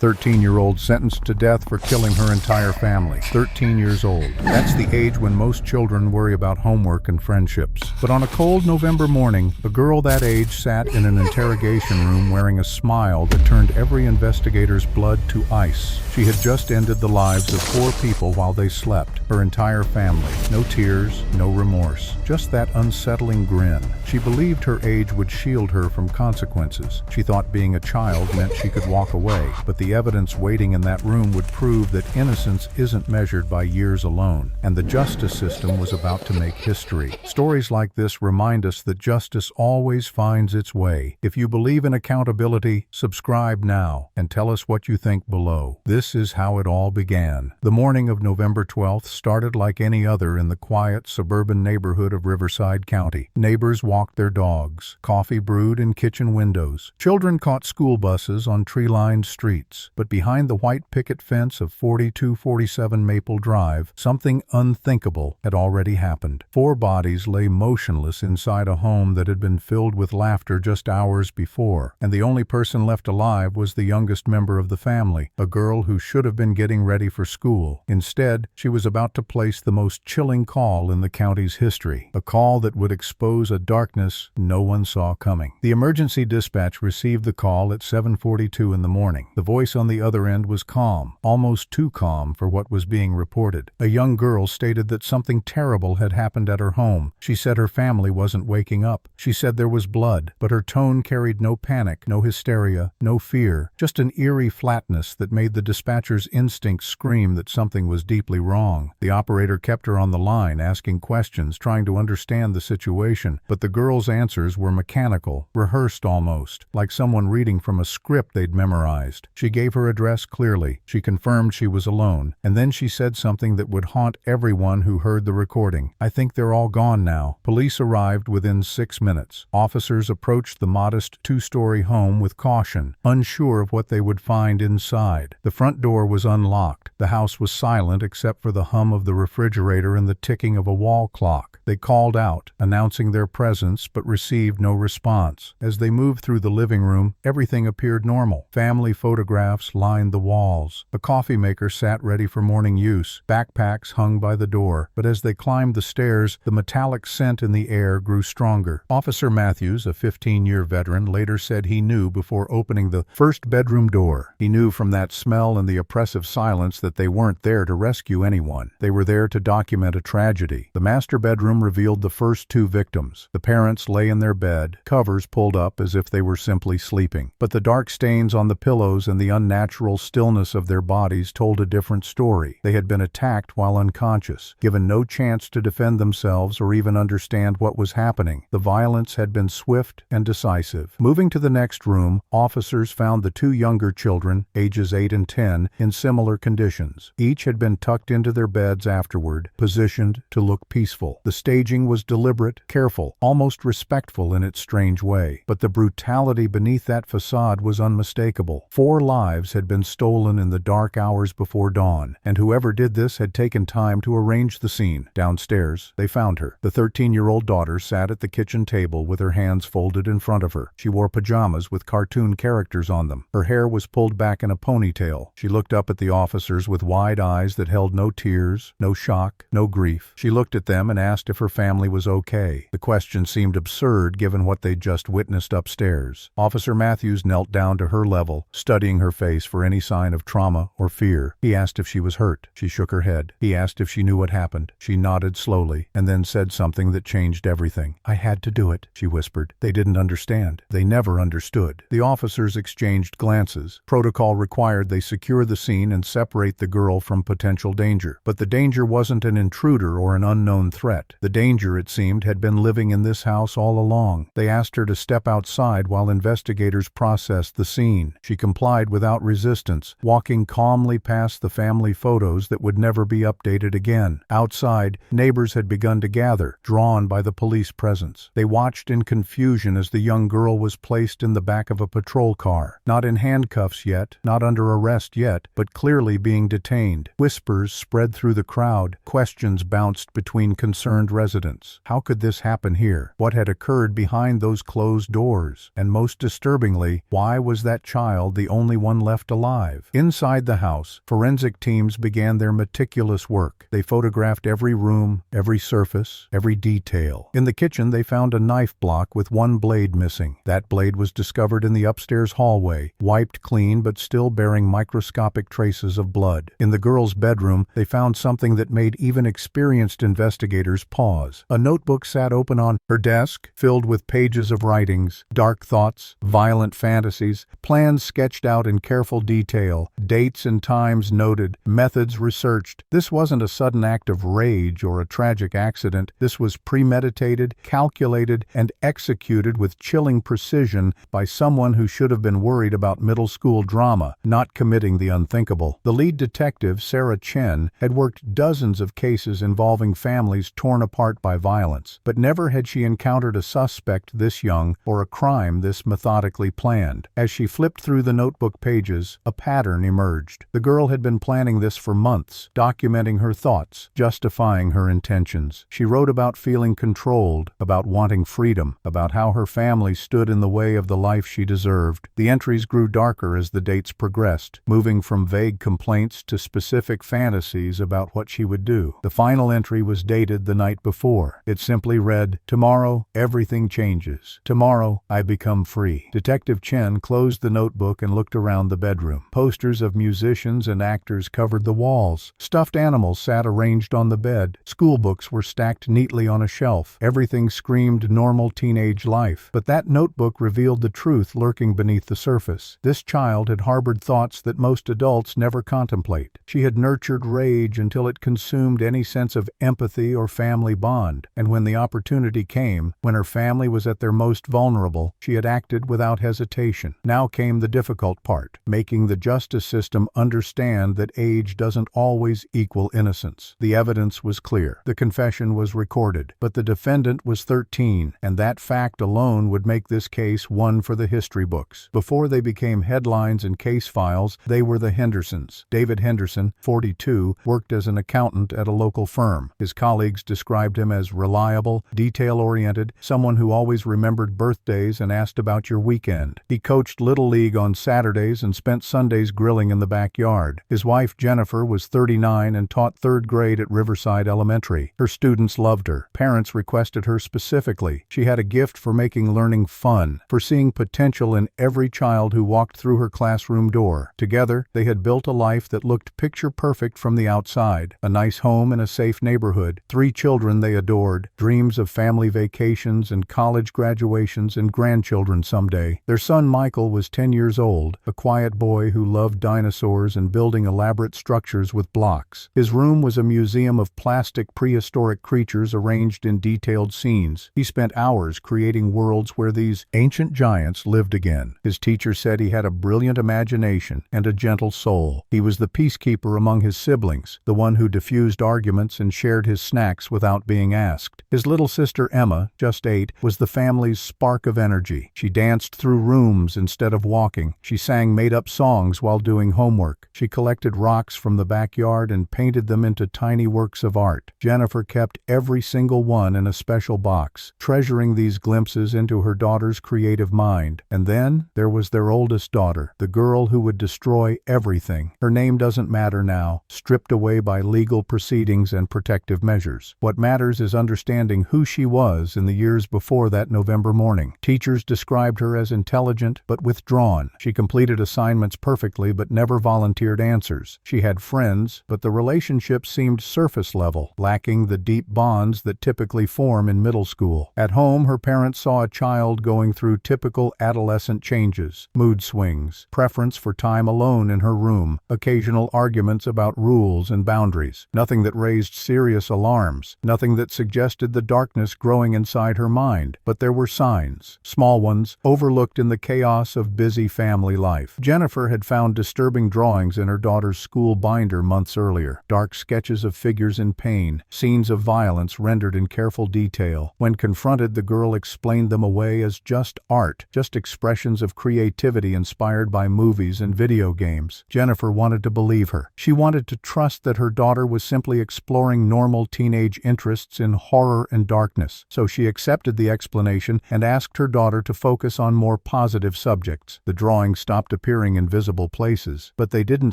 13-year-old sentenced to death for killing her entire family. 13 years old. That's the age when most children worry about homework and friendships. But on a cold November morning, a girl that age sat in an interrogation room wearing a smile that turned every investigator's blood to ice. She had just ended the lives of 4 people while they slept. Her entire family. No tears, no remorse. Just that unsettling grin. She believed her age would shield her from consequences. She thought being a child meant she could walk away, but the evidence waiting in that room would prove that innocence isn't measured by years alone, and the justice system was about to make history. Stories like this remind us that justice always finds its way. If you believe in accountability, subscribe now and tell us what you think below. This is how it all began. The morning of November 12th started like any other in the quiet suburban neighborhood of Riverside County. Neighbors walked their dogs. Coffee brewed in kitchen windows. Children caught school buses on tree-lined streets. But behind the white picket fence of 4247 Maple Drive, something unthinkable had already happened. 4 bodies lay motionless inside a home that had been filled with laughter just hours before, and the only person left alive was the youngest member of the family, a girl who should have been getting ready for school. Instead, she was about to place the most chilling call in the county's history, a call that would expose a darkness no one saw coming. The emergency dispatch received the call at 7:42 in the morning. The voice on the other end was calm, almost too calm for what was being reported. A young girl stated that something terrible had happened at her home. She said her family wasn't waking up. She said there was blood, but her tone carried no panic, no hysteria, no fear, just an eerie flatness that made the dispatcher's instincts scream that something was deeply wrong. The operator kept her on the line, asking questions, trying to understand the situation, but the girl's answers were mechanical, rehearsed almost, like someone reading from a script they'd memorized. She gave her address clearly. She confirmed she was alone, and then she said something that would haunt everyone who heard the recording. "I think they're all gone now." Police arrived within 6 minutes. Officers approached the modest 2-story home with caution, unsure of what they would find inside. The front door was unlocked. The house was silent except for the hum of the refrigerator and the ticking of a wall clock. They called out, announcing their presence, but received no response. As they moved through the living room, everything appeared normal. Family photographs lined the walls. A coffee maker sat ready for morning use. Backpacks hung by the door. But as they climbed the stairs, the metallic scent in the air grew stronger. Officer Matthews, a 15-year veteran, later said he knew before opening the first bedroom door. He knew from that smell and the oppressive silence that they weren't there to rescue anyone. They were there to document a tragedy. The master bedroom revealed the first 2 victims. The parents lay in their bed, covers pulled up as if they were simply sleeping. But the dark stains on the pillows and the unnatural stillness of their bodies told a different story. They had been attacked while unconscious, given no chance to defend themselves or even understand what was happening. The violence had been swift and decisive. Moving to the next room, officers found the 2 younger children, ages 8 and 10, in similar conditions. Each had been tucked into their beds afterward, positioned to look peaceful. The staging was deliberate, careful, almost respectful in its strange way. But the brutality beneath that facade was unmistakable. 4 lives had been stolen in the dark hours before dawn, and whoever did this had taken time to arrange the scene. Downstairs, they found her. The 13-year-old daughter sat at the kitchen table with her hands folded in front of her. She wore pajamas with cartoon characters on them. Her hair was pulled back in a ponytail. She looked up at the officers with wide eyes that held no tears, no shock, no grief. She looked at them and asked if her family was okay. The question seemed absurd given what they'd just witnessed upstairs. Officer Matthews knelt down to her level, studying her face for any sign of trauma or fear. He asked if she was hurt. She shook her head. He asked if she knew what happened. She nodded slowly, and then said something that changed everything. "I had to do it," she whispered. They didn't understand. They never understood. The officers exchanged glances. Protocol required they secure the scene and separate the girl from potential danger. But the danger wasn't an intruder or an unknown threat. The danger, it seemed, had been living in this house all along. They asked her to step outside while investigators processed the scene. She complied without resistance, walking calmly past the family photos that would never be updated again. Outside, neighbors had begun to gather, drawn by the police presence. They watched in confusion as the young girl was placed in the back of a patrol car, not in handcuffs yet, not under arrest yet, but clearly being detained. Whispers spread through the crowd. Questions bounced between concerned residents. How could this happen here? What had occurred behind those closed doors? And most disturbingly, why was that child the only one left alive. Inside the house, forensic teams began their meticulous work. They photographed every room, every surface, every detail. In the kitchen, they found a knife block with one blade missing. That blade was discovered in the upstairs hallway, wiped clean but still bearing microscopic traces of blood. In the girl's bedroom, they found something that made even experienced investigators pause. A notebook sat open on her desk, filled with pages of writings, dark thoughts, violent fantasies, plans sketched out in careful detail, dates and times noted, methods researched. This wasn't a sudden act of rage or a tragic accident. This was premeditated, calculated, and executed with chilling precision by someone who should have been worried about middle school drama, not committing the unthinkable. The lead detective, Sarah Chen, had worked dozens of cases involving families torn apart by violence, but never had she encountered a suspect this young or a crime this methodically planned. As she flipped through the notebook pages, a pattern emerged. The girl had been planning this for months, documenting her thoughts, justifying her intentions. She wrote about feeling controlled, about wanting freedom, about how her family stood in the way of the life she deserved. The entries grew darker as the dates progressed, moving from vague complaints to specific fantasies about what she would do. The final entry was dated the night before. It simply read, "Tomorrow, everything changes. Tomorrow, I become free." Detective Chen closed the notebook and looked around the bedroom. Posters of musicians and actors covered the walls. Stuffed animals sat arranged on the bed. School books were stacked neatly on a shelf. Everything screamed normal teenage life. But that notebook revealed the truth lurking beneath the surface. This child had harbored thoughts that most adults never contemplate. She had nurtured rage until it consumed any sense of empathy or family bond, and when the opportunity came, when her family was at their most vulnerable, she had acted without hesitation. Now came the difficult part, making the justice system understand that age doesn't always equal innocence. The evidence was clear. The confession was recorded, but the defendant was 13, and that fact alone would make this case one for the history books. Before they became headlines and case files, they were the Hendersons. David Henderson, 42, worked as an accountant at a local firm. His colleagues described him as reliable, detail-oriented, someone who always remembered birthdays and asked about your weekend. He coached Little League on Saturdays and spent Sundays grilling in the backyard. His wife, Jennifer, was 39 and taught 3rd grade at Riverside Elementary. Her students loved her. Parents requested her specifically. She had a gift for making learning fun, for seeing potential in every child who walked through her classroom door. Together, they had built a life that looked picture-perfect from the outside. A nice home in a safe neighborhood, 3 children they adored, dreams of family vacations and college graduations and grandchildren someday. Their son Michael was 10 years old, a quiet boy who loved dinosaurs and building elaborate structures with blocks. His room was a museum of plastic prehistoric creatures arranged in detailed scenes. He spent hours creating worlds where these ancient giants lived again. His teacher said he had a brilliant imagination and a gentle soul. He was the peacekeeper among his siblings, the one who diffused arguments and shared his snacks without being asked. His little sister Emma, just 8, was the family's spark of energy. She danced through rooms instead of walking. She sang made-up songs while doing homework. She collected rocks from the backyard and painted them into tiny works of art. Jennifer kept every single one in a special box, treasuring these glimpses into her daughter's creative mind. And then there was their oldest daughter, the girl who would destroy everything. Her name doesn't matter now, stripped away by legal proceedings and protective measures. What matters is understanding who she was in the years before that November morning. Teachers described her as intelligent but withdrawn. She completed assignments perfectly but never volunteered answers. She had friends, but the relationships seemed surface level, lacking the deep bonds that typically form in middle school. At home, her parents saw a child going through typical adolescent changes, mood swings, preference for time alone in her room, occasional arguments about rules and boundaries. Nothing that raised serious alarms, nothing that suggested the darkness growing inside her mind, but there were signs, small ones, overlooked in the chaos of busy family life. Jennifer had found disturbing drawings in her daughter's school binder months earlier, dark sketches of figures in pain, scenes of violence rendered in careful detail. When confronted, the girl explained them away as just art, just expressions of creativity inspired by movies and video games. Jennifer wanted to believe her. She wanted to trust that her daughter was simply exploring normal teenage interests in horror and darkness. So she accepted the explanation and asked her daughter to focus on more positive subjects. The drawing stopped appearing in visible places, but they didn't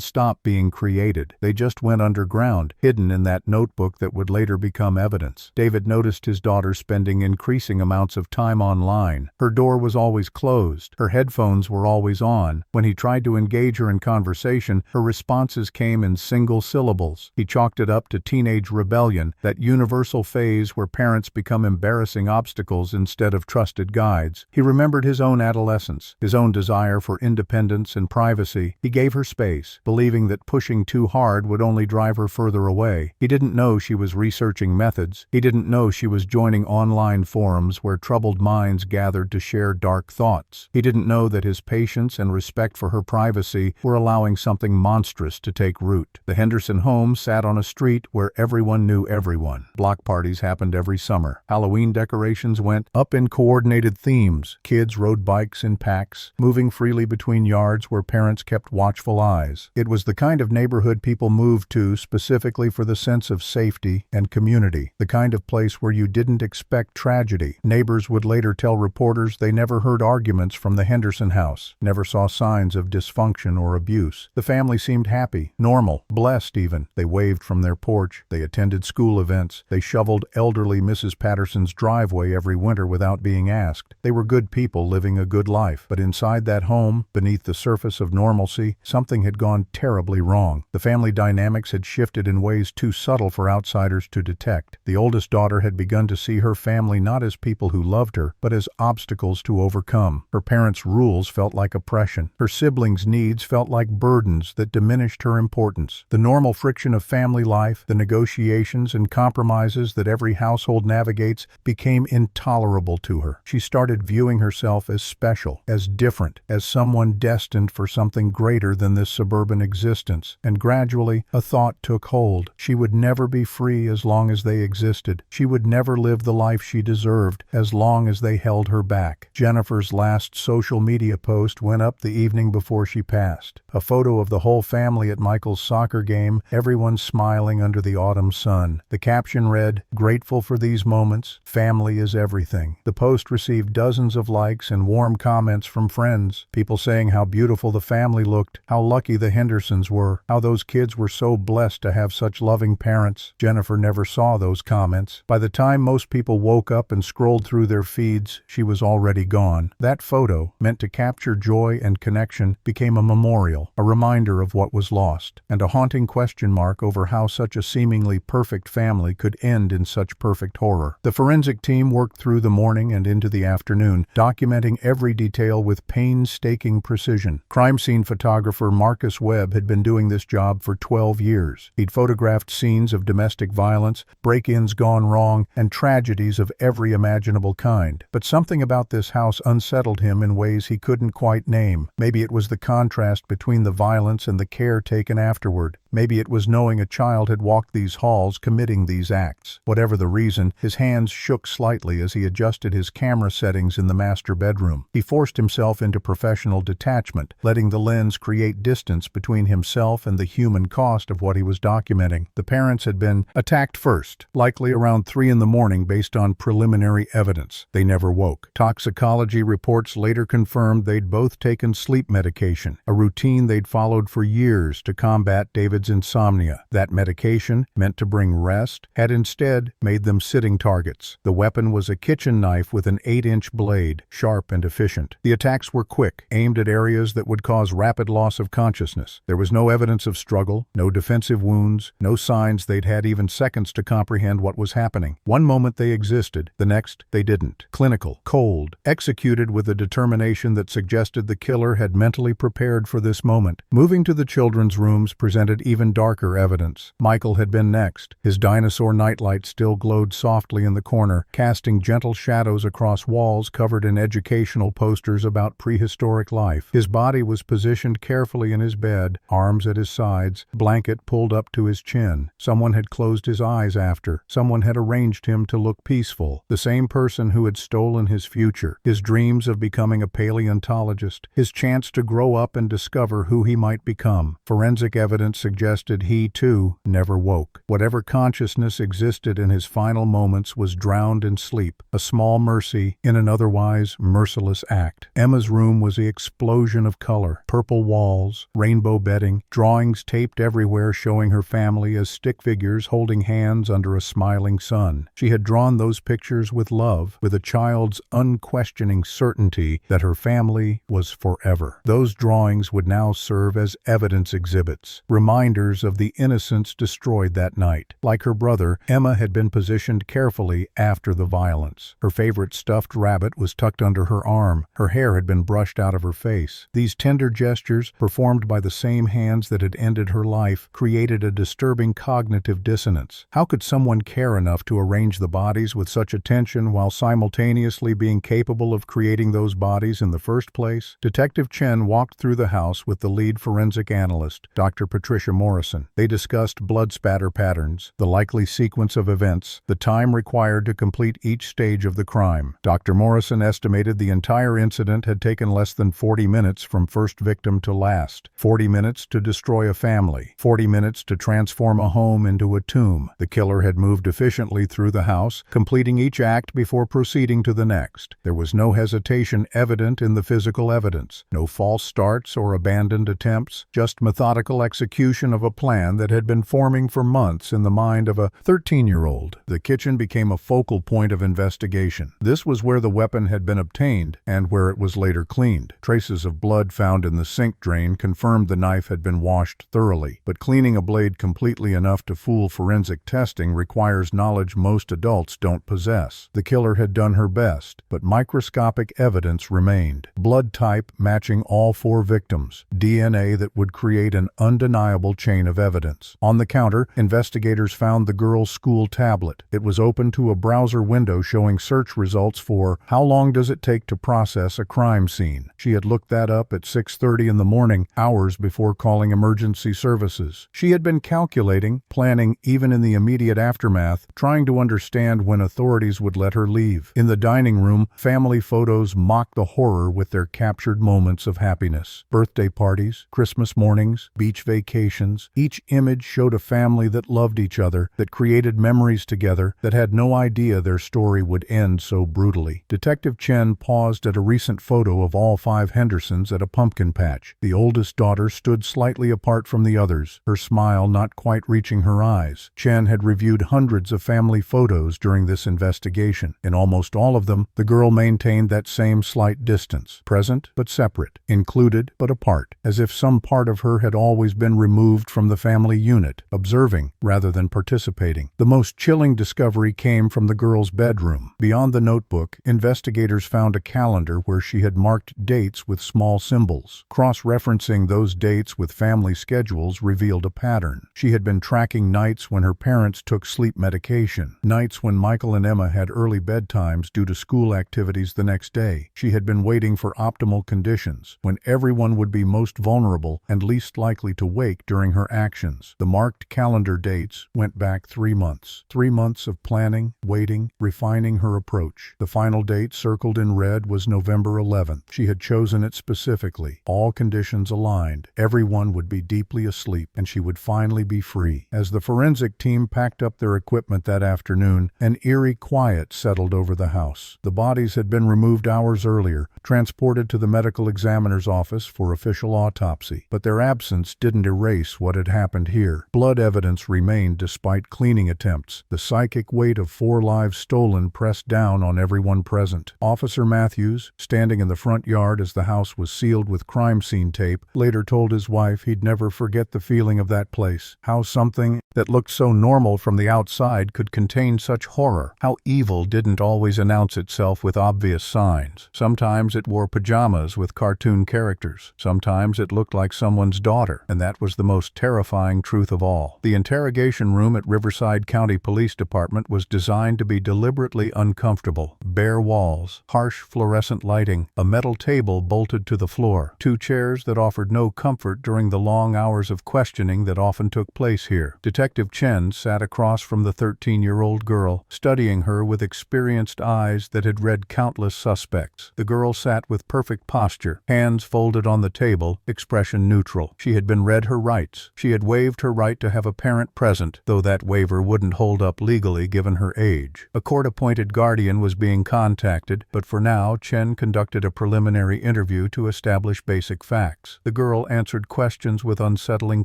stop being created. They just went underground, hidden in that notebook that would later become evidence. David noticed his daughter spending increasing amounts of time online. Her door was always closed. Her headphones were always on. When he tried to engage her in conversation, her responses came in single syllables. He chalked it up to teenage rebellion, that universal phase where parents become embarrassing obstacles instead of trusted guides. He remembered his own adolescence, his own desire for independence and privacy. He gave her space, believing that pushing too hard would only drive her further away. He didn't know she was researching methods. He didn't know she was joining online forums where troubled minds gathered to share dark thoughts. He didn't know that his patience and respect for her privacy were allowing something monstrous to take root. The Henderson home sat on a street where everyone knew everyone. Block parties happened every summer. Halloween decorations went up in coordinated themes. Kids rode bikes in packs, moving freely between yards where parents kept watchful eyes. It was the kind of neighborhood people moved to specifically for the sense of safety and community, the kind of place where you didn't expect tragedy. Neighbors would later tell reporters they never heard arguments from the Henderson house, never saw signs of dysfunction or abuse. The family seemed happy, normal, blessed even. They waved from their porch. They attended school events. They shoveled elderly Mrs. Patterson's driveway every winter without being asked. They were good people living a good life. But inside that home, beneath the surface of normalcy, something had gone terribly wrong. The family dynamics had shifted in ways too subtle for outsiders to detect. The oldest daughter had begun to see her family not as people who loved her, but as obstacles to overcome. Her parents' rules felt like oppression. Her siblings' needs felt like burdens that diminished her importance. The normal friction of family life, the negotiations and compromises that every household navigates, became intolerable to her. She started viewing herself as special, as different, as someone destined for something greater than this suburban existence. And gradually, a thought took hold. She would never be free as long as they existed. She would never live the life she deserved as long as they held her back. Jennifer's last social media post went up the evening before she passed. A photo of the whole family at Michael's soccer game, everyone smiling under the autumn sun. The caption read, "Grateful for these moments. Family is everything." The post received dozens of likes and warm comments from friends, people saying how beautiful the family looked, how lucky the Hendersons were, how those kids were so blessed to have such loving parents. Jennifer never saw those comments. By the time most people woke up and scrolled through their feeds, she was already gone. That photo, meant to capture joy and connection, became a memorial, a reminder of what was lost, and a haunting question mark over how such a seemingly perfect family could end in such perfect horror. The forensic team worked through the morning and into the afternoon, documenting every detail with painstaking precision. Crime scene photographer Marcus Webb had been doing this job for 12 years. He'd photographed scenes of domestic violence, break-ins gone wrong, and tragedies of every imaginable kind. But something about this house unsettled him in ways he couldn't quite name. Maybe it was the contrast between the violence and the care taken afterward. Maybe it was knowing a child had walked these halls committing these acts. Whatever the reason, his hands shook slightly as he adjusted his camera settings in the master bedroom. He forced himself into professional detachment, letting the lens create distance between himself and the human cost of what he was documenting. The parents had been attacked first, likely around 3 in the morning based on preliminary evidence. They never woke. Toxicology reports later confirmed they'd both taken sleep medication, a routine they'd followed for years to combat David's insomnia. That medication, meant to bring rest, had instead made them sitting targets. The weapon was a kitchen knife with an 8-inch blade, sharp and efficient. The attacks were quick, aimed at areas that would cause rapid loss of consciousness. There was no evidence of struggle, no defensive wounds, no signs they'd had even seconds to comprehend what was happening. One moment they existed, the next they didn't. Clinical, cold, executed with a determination that suggested the killer had mentally prepared for this moment. Moving to the children's rooms presented even darker evidence. Michael had been next. His dinosaur nightlight still glowed softly in the corner, casting gentle shadows across walls covered in educational posters about prehistoric life. His body was positioned carefully in his bed, arms at his sides, blanket pulled up to his chin. Someone had closed his eyes after. Someone had arranged him to look peaceful. The same person who had stolen his future, his dreams of becoming a paleontologist, his chance to grow up and discover who he might become. Forensic evidence suggested suggested he, too, never woke. Whatever consciousness existed in his final moments was drowned in sleep, a small mercy in an otherwise merciless act. Emma's room was the explosion of color. Purple walls, rainbow bedding, drawings taped everywhere showing her family as stick figures holding hands under a smiling sun. She had drawn those pictures with love, with a child's unquestioning certainty that her family was forever. Those drawings would now serve as evidence exhibits, reminders of the innocence destroyed that night. Like her brother, Emma had been positioned carefully after the violence. Her favorite stuffed rabbit was tucked under her arm. Her hair had been brushed out of her face. These tender gestures, performed by the same hands that had ended her life, created a disturbing cognitive dissonance. How could someone care enough to arrange the bodies with such attention while simultaneously being capable of creating those bodies in the first place? Detective Chen walked through the house with the lead forensic analyst, Dr. Patricia Morrison. They discussed blood spatter patterns, the likely sequence of events, the time required to complete each stage of the crime. Dr. Morrison estimated the entire incident had taken less than 40 minutes from first victim to last. 40 minutes to destroy a family. 40 minutes to transform a home into a tomb. The killer had moved efficiently through the house, completing each act before proceeding to the next. There was no hesitation evident in the physical evidence. No false starts or abandoned attempts, just methodical execution of a plan that had been forming for months in the mind of a 13-year-old. The kitchen became a focal point of investigation. This was where the weapon had been obtained and where it was later cleaned. Traces of blood found in the sink drain confirmed the knife had been washed thoroughly, but cleaning a blade completely enough to fool forensic testing requires knowledge most adults don't possess. The killer had done her best, but microscopic evidence remained. Blood type matching all 4 victims. DNA that would create an undeniable chain of evidence. On the counter, investigators found the girl's school tablet. It was open to a browser window showing search results for "How long does it take to process a crime scene?" She had looked that up at 6:30 in the morning, hours before calling emergency services. She had been calculating, planning even in the immediate aftermath, trying to understand when authorities would let her leave. In the dining room, family photos mocked the horror with their captured moments of happiness. Birthday parties, Christmas mornings, beach vacations. Each image showed a family that loved each other, that created memories together, that had no idea their story would end so brutally. Detective Chen paused at a recent photo of all 5 Hendersons at a pumpkin patch. The oldest daughter stood slightly apart from the others, her smile not quite reaching her eyes. Chen had reviewed hundreds of family photos during this investigation. In almost all of them, the girl maintained that same slight distance, present but separate, included but apart, as if some part of her had always been removed from the family unit, observing rather than participating. The most chilling discovery came from the girl's bedroom. Beyond the notebook, investigators found a calendar where she had marked dates with small symbols. Cross-referencing those dates with family schedules revealed a pattern. She had been tracking nights when her parents took sleep medication, nights when Michael and Emma had early bedtimes due to school activities the next day. She had been waiting for optimal conditions, when everyone would be most vulnerable and least likely to wake during her actions. The marked calendar dates went back 3 months. 3 months of planning, waiting, refining her approach. The final date circled in red was November 11th. She had chosen it specifically. All conditions aligned. Everyone would be deeply asleep, and she would finally be free. As the forensic team packed up their equipment that afternoon, an eerie quiet settled over the house. The bodies had been removed hours earlier, transported to the medical examiner's office for official autopsy, but their absence didn't erase what had happened here. Blood evidence remained despite cleaning attempts. The psychic weight of 4 lives stolen pressed down on everyone present. Officer Matthews, standing in the front yard as the house was sealed with crime scene tape, later told his wife he'd never forget the feeling of that place. How something that looked so normal from the outside could contain such horror. How evil didn't always announce itself with obvious signs. Sometimes it wore pajamas with cartoon characters. Sometimes it looked like someone's daughter, and that was the most terrifying truth of all. The interrogation room at Riverside County Police Department was designed to be deliberately uncomfortable. Bare walls, harsh fluorescent lighting, a metal table bolted to the floor, 2 chairs that offered no comfort during the long hours of questioning that often took place here. Detective Detective Chen sat across from the 13-year-old girl, studying her with experienced eyes that had read countless suspects. The girl sat with perfect posture, hands folded on the table, expression neutral. She had been read her rights. She had waived her right to have a parent present, though that waiver wouldn't hold up legally given her age. A court-appointed guardian was being contacted, but for now, Chen conducted a preliminary interview to establish basic facts. The girl answered questions with unsettling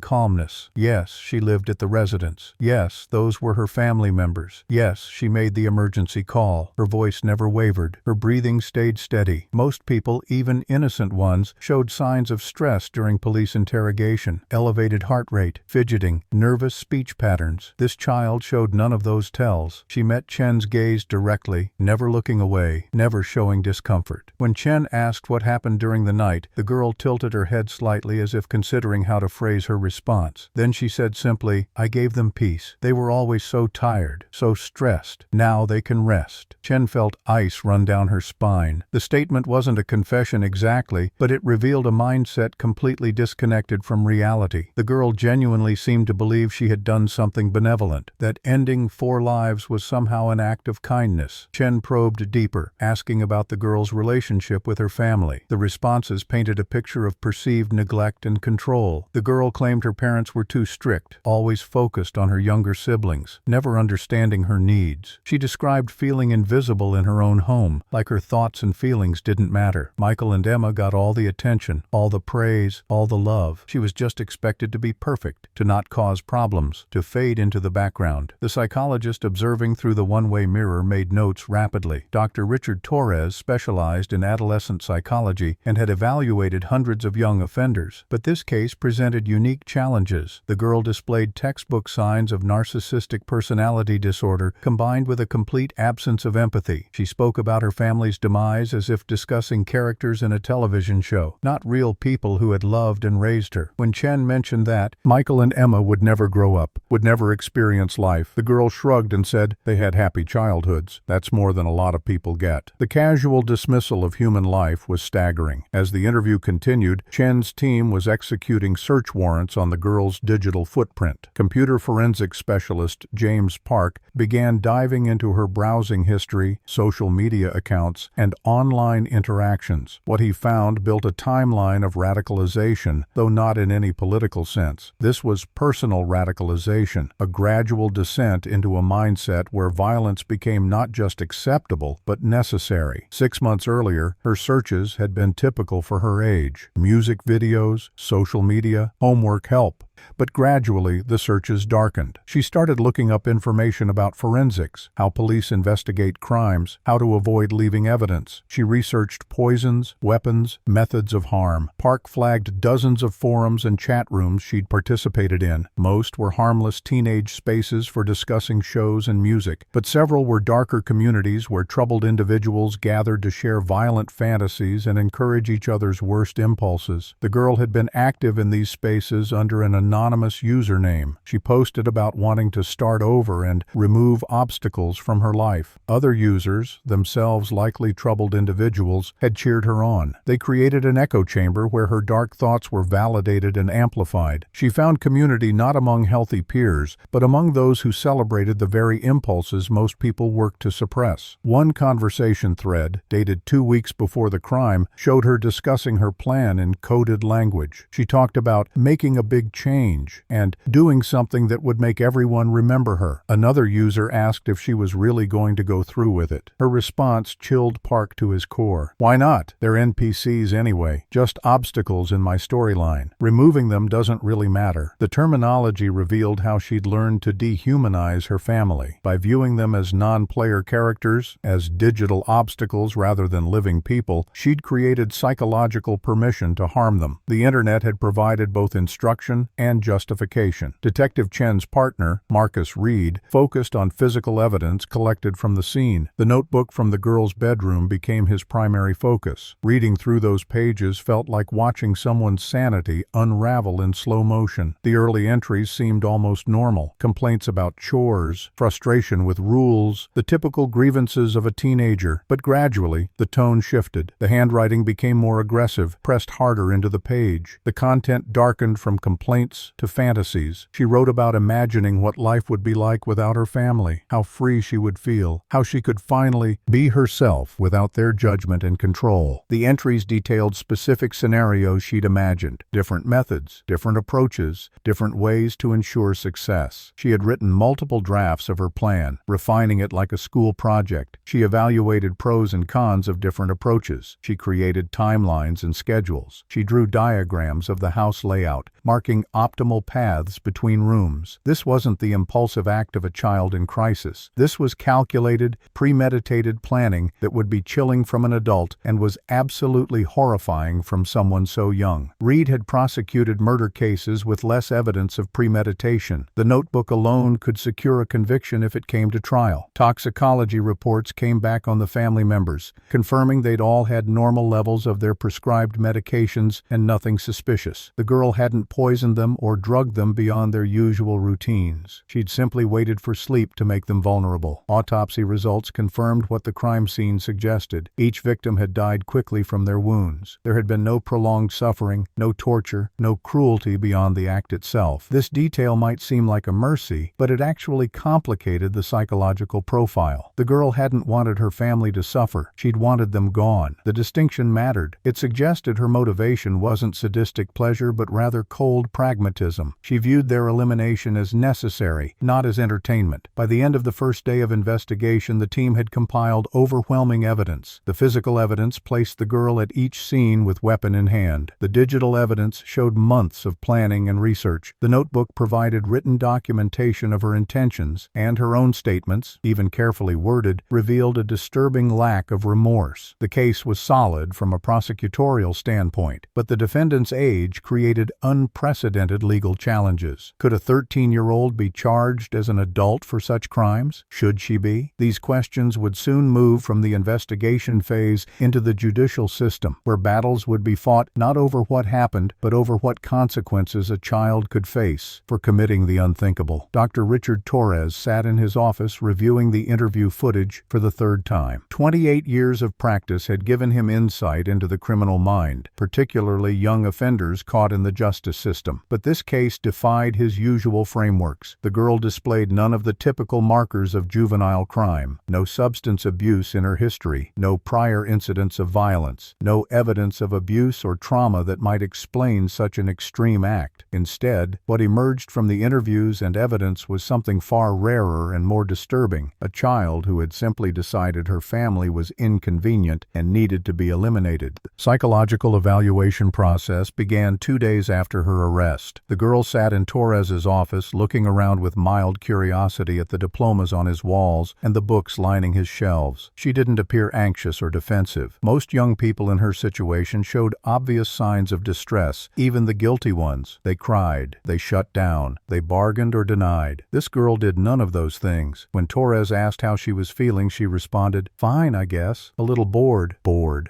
calmness. Yes, she lived at the residence. Yes, those were her family members. Yes, she made the emergency call. Her voice never wavered. Her breathing stayed steady. Most people, even innocent ones, showed signs of stress during police interrogation, elevated heart rate, fidgeting, nervous speech patterns. This child showed none of those tells. She met Chen's gaze directly, never looking away, never showing discomfort. When Chen asked what happened during the night, the girl tilted her head slightly as if considering how to phrase her response. Then she said simply, "I gave them peace. They were always so tired, so stressed. Now they can rest." Chen felt ice run down her spine. The statement wasn't a confession exactly, but it revealed a mindset completely disconnected from reality. The girl genuinely seemed to believe she had done something benevolent, that ending 4 lives was somehow an act of kindness. Chen probed deeper, asking about the girl's relationship with her family. The responses painted a picture of perceived neglect and control. The girl claimed her parents were too strict, always focused on her younger siblings, never understanding her needs. She described feeling invisible in her own home, like her thoughts and feelings didn't matter. Michael and Emma got all the attention, all the praise, all the love. She was just expected to be perfect, to not cause problems, to fade into the background. The psychologist observing through the one-way mirror made notes rapidly. Dr. Richard Torres specialized in adolescent psychology and had evaluated hundreds of young offenders. But this case presented unique challenges. The girl displayed textbook signs of narcissistic personality disorder combined with a complete absence of empathy. She spoke about her family's demise as if discussing characters in a television show, not real people who had loved and raised her. When Chen mentioned that Michael and Emma would never grow up, would never experience life, the girl shrugged and said they had happy childhoods. That's more than a lot of people get. The casual dismissal of human life was staggering. As the interview continued, Chen's team was executing search warrants on the girl's digital footprint. Computer forensics specialist James Park began diving into her browsing history, social media accounts, and online interactions. What he found built a timeline of radicalization, though not in any political sense. This was personal radicalization, a gradual descent into a mindset where violence became not just acceptable, but necessary. 6 months earlier, her searches had been typical for her age: music videos, social media, homework help. But gradually, the searches darkened. She started looking up information about forensics, how police investigate crimes, how to avoid leaving evidence. She researched poisons, weapons, methods of harm. Park flagged dozens of forums and chat rooms she'd participated in. Most were harmless teenage spaces for discussing shows and music, but several were darker communities where troubled individuals gathered to share violent fantasies and encourage each other's worst impulses. The girl had been active in these spaces under an anonymous username. She posted about wanting to start over and remove obstacles from her life. Other users, themselves likely troubled individuals, had cheered her on. They created an echo chamber where her dark thoughts were validated and amplified. She found community not among healthy peers, but among those who celebrated the very impulses most people work to suppress. One conversation thread, dated 2 weeks before the crime, showed her discussing her plan in coded language. She talked about making a big change and doing something that would make everyone remember her. Another user asked if she was really going to go through with it. Her response chilled Park to his core. Why not? They're NPCs anyway, just obstacles in my storyline. Removing them doesn't really matter. The terminology revealed how she'd learned to dehumanize her family. By viewing them as non-player characters, as digital obstacles rather than living people, she'd created psychological permission to harm them. The internet had provided both instruction and justification. Detective Chen's partner, Marcus Reed, focused on physical evidence collected from the scene. The notebook from the girl's bedroom became his primary focus. Reading through those pages felt like watching someone's sanity unravel in slow motion. The early entries seemed almost normal. Complaints about chores, frustration with rules, the typical grievances of a teenager. But gradually, the tone shifted. The handwriting became more aggressive, pressed harder into the page. The content darkened from complaints moments to fantasies. She wrote about imagining what life would be like without her family, how free she would feel, how she could finally be herself without their judgment and control. The entries detailed specific scenarios she'd imagined, different methods, different approaches, different ways to ensure success. She had written multiple drafts of her plan, refining it like a school project. She evaluated pros and cons of different approaches. She created timelines and schedules. She drew diagrams of the house layout, marking optimal paths between rooms. This wasn't the impulsive act of a child in crisis. This was calculated, premeditated planning that would be chilling from an adult and was absolutely horrifying from someone so young. Reed had prosecuted murder cases with less evidence of premeditation. The notebook alone could secure a conviction if it came to trial. Toxicology reports came back on the family members, confirming they'd all had normal levels of their prescribed medications and nothing suspicious. The girl hadn't poisoned them or drugged them beyond their usual routines. She'd simply waited for sleep to make them vulnerable. Autopsy results confirmed what the crime scene suggested. Each victim had died quickly from their wounds. There had been no prolonged suffering, no torture, no cruelty beyond the act itself. This detail might seem like a mercy, but it actually complicated the psychological profile. The girl hadn't wanted her family to suffer. She'd wanted them gone. The distinction mattered. It suggested her motivation wasn't sadistic pleasure, but rather cold pragmatism. She viewed their elimination as necessary, not as entertainment. By the end of the first day of investigation, the team had compiled overwhelming evidence. The physical evidence placed the girl at each scene with weapon in hand. The digital evidence showed months of planning and research. The notebook provided written documentation of her intentions, and her own statements, even carefully worded, revealed a disturbing lack of remorse. The case was solid from a prosecutorial standpoint, but the defendant's age created unprecedented legal challenges. Could a 13-year-old be charged as an adult for such crimes? Should she be? These questions would soon move from the investigation phase into the judicial system, where battles would be fought not over what happened, but over what consequences a child could face for committing the unthinkable. Dr. Richard Torres sat in his office reviewing the interview footage for the third time. 28 years of practice had given him insight into the criminal mind, particularly young offenders caught in the justice system. But this case defied his usual frameworks. The girl displayed none of the typical markers of juvenile crime. No substance abuse in her history, no prior incidents of violence, no evidence of abuse or trauma that might explain such an extreme act. Instead, what emerged from the interviews and evidence was something far rarer and more disturbing: a child who had simply decided her family was inconvenient and needed to be eliminated. The psychological evaluation process began 2 days after her arrest. The girl sat in Torres's office, looking around with mild curiosity at the diplomas on his walls and the books lining his shelves. She didn't appear anxious or defensive. Most young people in her situation showed obvious signs of distress, even the guilty ones. They cried, they shut down, they bargained or denied. This girl did none of those things. When Torres asked how she was feeling, she responded, "Fine, I guess. A little bored."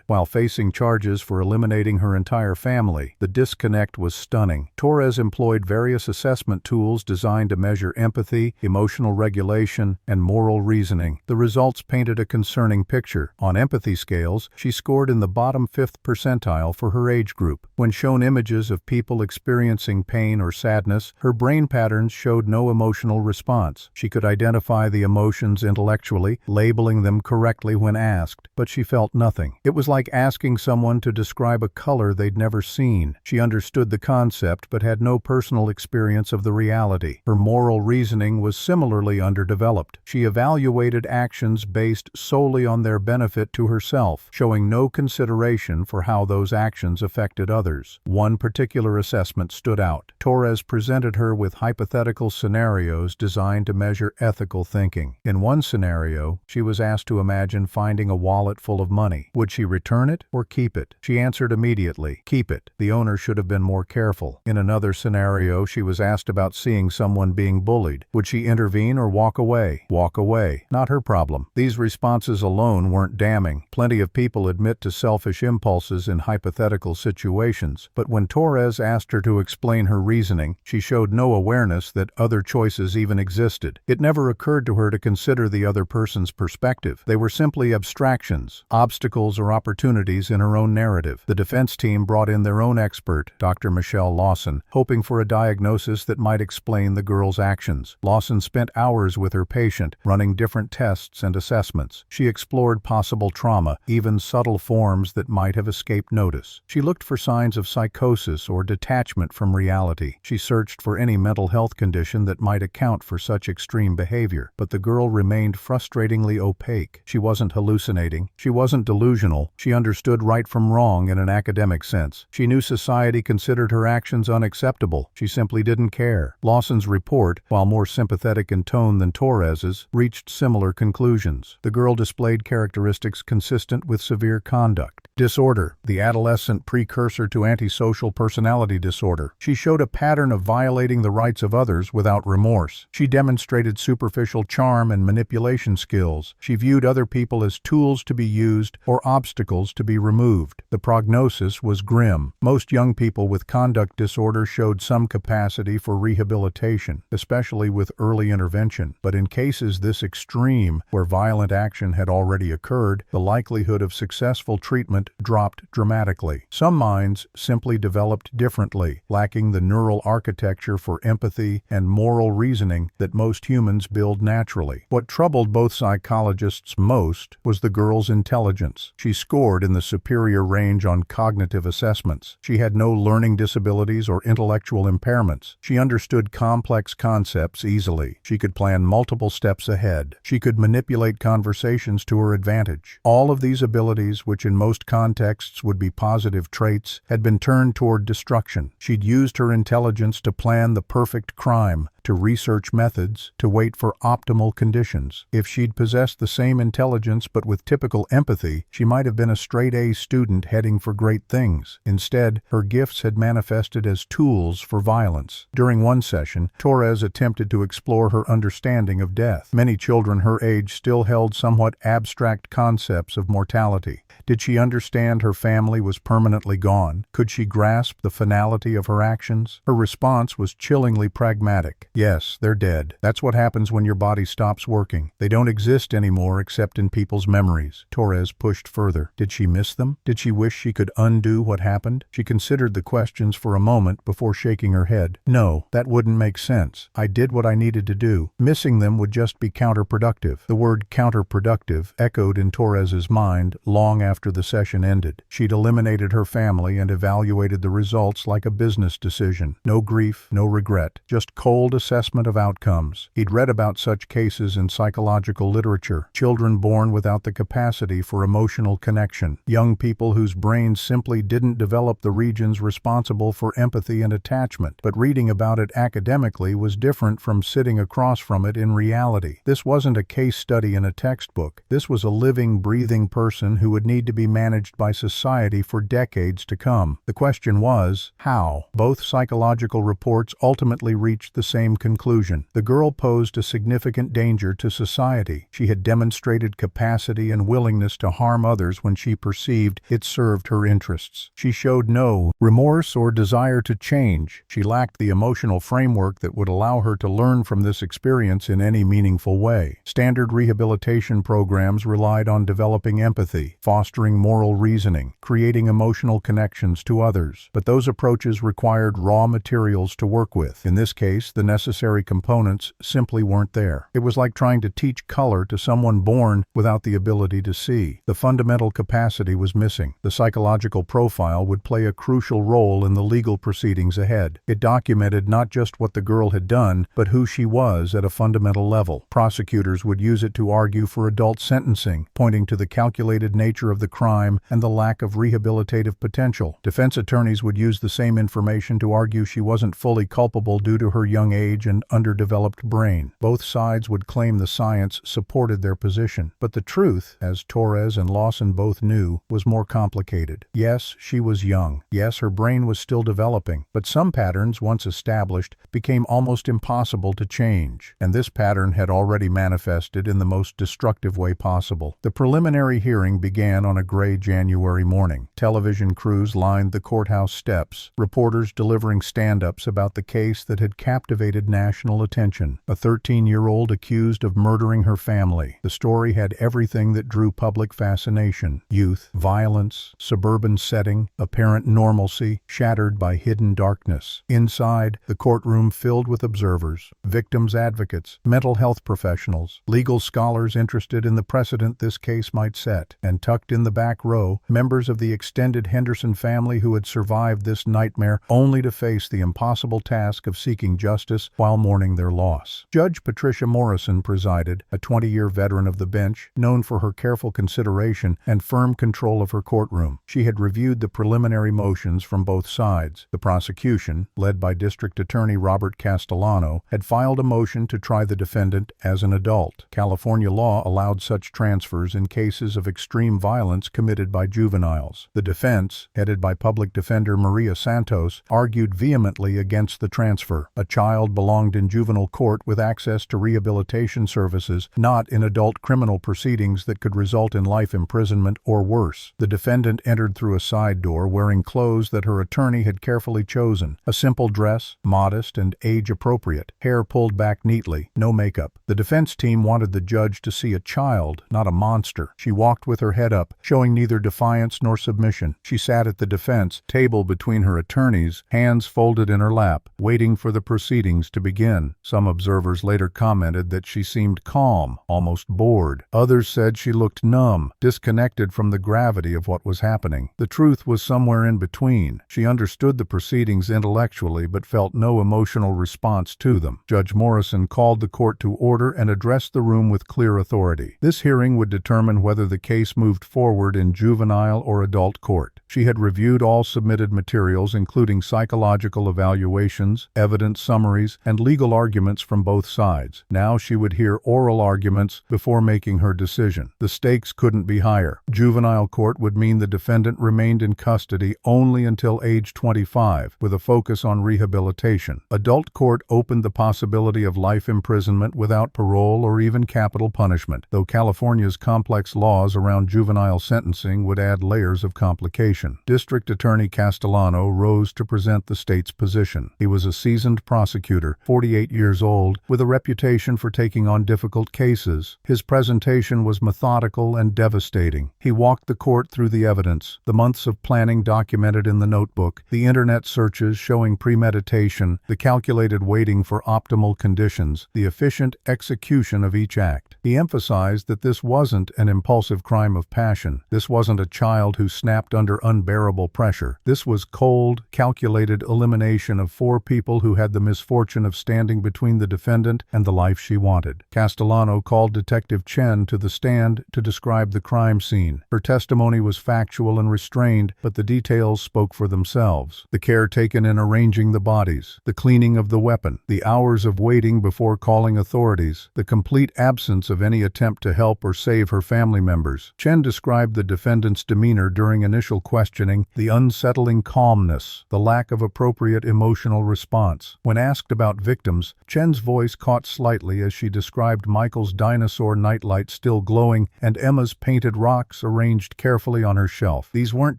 While facing charges for eliminating her entire family. The disconnect was stunning. Torres employed various assessment tools designed to measure empathy, emotional regulation, and moral reasoning. The results painted a concerning picture. On empathy scales, she scored in the bottom 5th percentile for her age group. When shown images of people experiencing pain or sadness, her brain patterns showed no emotional response. She could identify the emotions intellectually, labeling them correctly when asked, but she felt nothing. It was like asking someone to describe a color they'd never seen. She understood the concept but had no personal experience of the reality. Her moral reasoning was similarly underdeveloped. She evaluated actions based solely on their benefit to herself, showing no consideration for how those actions affected others. One particular assessment stood out. Torres presented her with hypothetical scenarios designed to measure ethical thinking. In one scenario, she was asked to imagine finding a wallet full of money. Would she return it or keep it? She answered immediately, keep it. The owner should have been more careful. In another scenario, she was asked about seeing someone being bullied. Would she intervene or walk away? Walk away. Not her problem. These responses alone weren't damning. Plenty of people admit to selfish impulses in hypothetical situations, but when Torres asked her to explain her reasoning, she showed no awareness that other choices even existed. It never occurred to her to consider the other person's perspective. They were simply abstractions, obstacles or opportunities in her own narrative. The defense team brought in their own expert, Dr. Michelle Lawson, hoping for a diagnosis that might explain the girl's actions. Lawson spent hours with her patient, running different tests and assessments. She explored possible trauma, even subtle forms that might have escaped notice. She looked for signs of psychosis or detachment from reality. She searched for any mental health condition that might account for such extreme behavior, but the girl remained frustratingly opaque. She wasn't hallucinating. She wasn't delusional. She understood right from wrong in an academic sense. She knew society considered her actions unacceptable. She simply didn't care. Lawson's report, while more sympathetic in tone than Torres's, reached similar conclusions. The girl displayed characteristics consistent with severe conduct disorder, the adolescent precursor to antisocial personality disorder. She showed a pattern of violating the rights of others without remorse. She demonstrated superficial charm and manipulation skills. She viewed other people as tools to be used or obstacles to be removed. The prognosis was grim. Most young people with conduct disorder showed some capacity for rehabilitation, especially with early intervention. But in cases this extreme, where violent action had already occurred, the likelihood of successful treatment dropped dramatically. Some minds simply developed differently, lacking the neural architecture for empathy and moral reasoning that most humans build naturally. What troubled both psychologists most was the girl's intelligence. She scored in the superior range on cognitive assessments. She had no learning disabilities or intellectual impairments. She understood complex concepts easily. She could plan multiple steps ahead. She could manipulate conversations to her advantage. All of these abilities, which in most contexts would be positive traits, had been turned toward destruction. She'd used her intelligence to plan the perfect crime, to research methods, to wait for optimal conditions. If she'd possessed the same intelligence but with typical empathy, she might have been a straight-A student heading for great things. Instead, her gifts had manifested as tools for violence. During one session, Torres attempted to explore her understanding of death. Many children her age still held somewhat abstract concepts of mortality. Did she understand her family was permanently gone? Could she grasp the finality of her actions? Her response was chillingly pragmatic. Yes, they're dead. That's what happens when your body stops working. They don't exist anymore except in people's memories. Torres pushed further. Did she miss them? Did she wish she could undo what happened? She considered the questions for a moment before shaking her head. No, that wouldn't make sense. I did what I needed to do. Missing them would just be counterproductive. The word counterproductive echoed in Torres's mind long after the session ended. She'd eliminated her family and evaluated the results like a business decision. No grief, no regret, just cold assessment of outcomes. He'd read about such cases in psychological literature. Children born without the capacity for emotional connection. Young people whose brains simply didn't develop the regions responsible for empathy and attachment. But reading about it academically was different from sitting across from it in reality. This wasn't a case study in a textbook. This was a living, breathing person who would need to be managed by society for decades to come. The question was, how? Both psychological reports ultimately reached the same conclusion. The girl posed a significant danger to society. She had demonstrated capacity and willingness to harm others when she perceived it served her interests. She showed no remorse or desire to change. She lacked the emotional framework that would allow her to learn from this experience in any meaningful way. Standard rehabilitation programs relied on developing empathy, fostering moral reasoning, creating emotional connections to others. But those approaches required raw materials to work with. In this case, the necessary components simply weren't there. It was like trying to teach color to someone born without the ability to see. The fundamental capacity was missing. The psychological profile would play a crucial role in the legal proceedings ahead. It documented not just what the girl had done, but who she was at a fundamental level. Prosecutors would use it to argue for adult sentencing, pointing to the calculated nature of the crime and the lack of rehabilitative potential. Defense attorneys would use the same information to argue she wasn't fully culpable due to her young age and underdeveloped brain. Both sides would claim the science supported their position. But the truth, as Torres and Lawson both knew, was more complicated. Yes, she was young. Yes, her brain was still developing. But some patterns, once established, became almost impossible to change. And this pattern had already manifested in the most destructive way possible. The preliminary hearing began on a gray January morning. Television crews lined the courthouse steps, reporters delivering stand-ups about the case that had captivated generated national attention. A 13-year-old accused of murdering her family. The story had everything that drew public fascination: youth, violence, suburban setting, apparent normalcy, shattered by hidden darkness. Inside, the courtroom filled with observers, victims' advocates, mental health professionals, legal scholars interested in the precedent this case might set, and tucked in the back row, members of the extended Henderson family who had survived this nightmare only to face the impossible task of seeking justice while mourning their loss. Judge Patricia Morrison presided, a 20-year veteran of the bench, known for her careful consideration and firm control of her courtroom. She had reviewed the preliminary motions from both sides. The prosecution, led by District Attorney Robert Castellano, had filed a motion to try the defendant as an adult. California law allowed such transfers in cases of extreme violence committed by juveniles. The defense, headed by Public Defender Maria Santos, argued vehemently against the transfer. A child belonged in juvenile court with access to rehabilitation services, not in adult criminal proceedings that could result in life imprisonment or worse. The defendant entered through a side door wearing clothes that her attorney had carefully chosen. A simple dress, modest and age-appropriate, hair pulled back neatly, no makeup. The defense team wanted the judge to see a child, not a monster. She walked with her head up, showing neither defiance nor submission. She sat at the defense table between her attorneys, hands folded in her lap, waiting for the proceedings to begin. Some observers later commented that she seemed calm, almost bored. Others said she looked numb, disconnected from the gravity of what was happening. The truth was somewhere in between. She understood the proceedings intellectually but felt no emotional response to them. Judge Morrison called the court to order and addressed the room with clear authority. This hearing would determine whether the case moved forward in juvenile or adult court. She had reviewed all submitted materials, including psychological evaluations, evidence summaries, and legal arguments from both sides. Now she would hear oral arguments before making her decision. The stakes couldn't be higher. Juvenile court would mean the defendant remained in custody only until age 25, with a focus on rehabilitation. Adult court opened the possibility of life imprisonment without parole or even capital punishment, though California's complex laws around juvenile sentencing would add layers of complication. District Attorney Castellano rose to present the state's position. He was a seasoned prosecutor, 48 years old, with a reputation for taking on difficult cases. His presentation was methodical and devastating. He walked the court through the evidence, the months of planning documented in the notebook, the internet searches showing premeditation, the calculated waiting for optimal conditions, the efficient execution of each act. He emphasized that this wasn't an impulsive crime of passion. This wasn't a child who snapped under unbearable pressure. This was cold, calculated elimination of 4 people who had the misfortune of standing between the defendant and the life she wanted. Castellano called Detective Chen to the stand to describe the crime scene. Her testimony was factual and restrained, but the details spoke for themselves. The care taken in arranging the bodies, the cleaning of the weapon, the hours of waiting before calling authorities, the complete absence of any attempt to help or save her family members. Chen described the defendant's demeanor during initial questioning, the unsettling calmness, the lack of appropriate emotional response. When asked about victims, Chen's voice caught slightly as she described Michael's dinosaur nightlight still glowing and Emma's painted rocks arranged carefully on her shelf. These weren't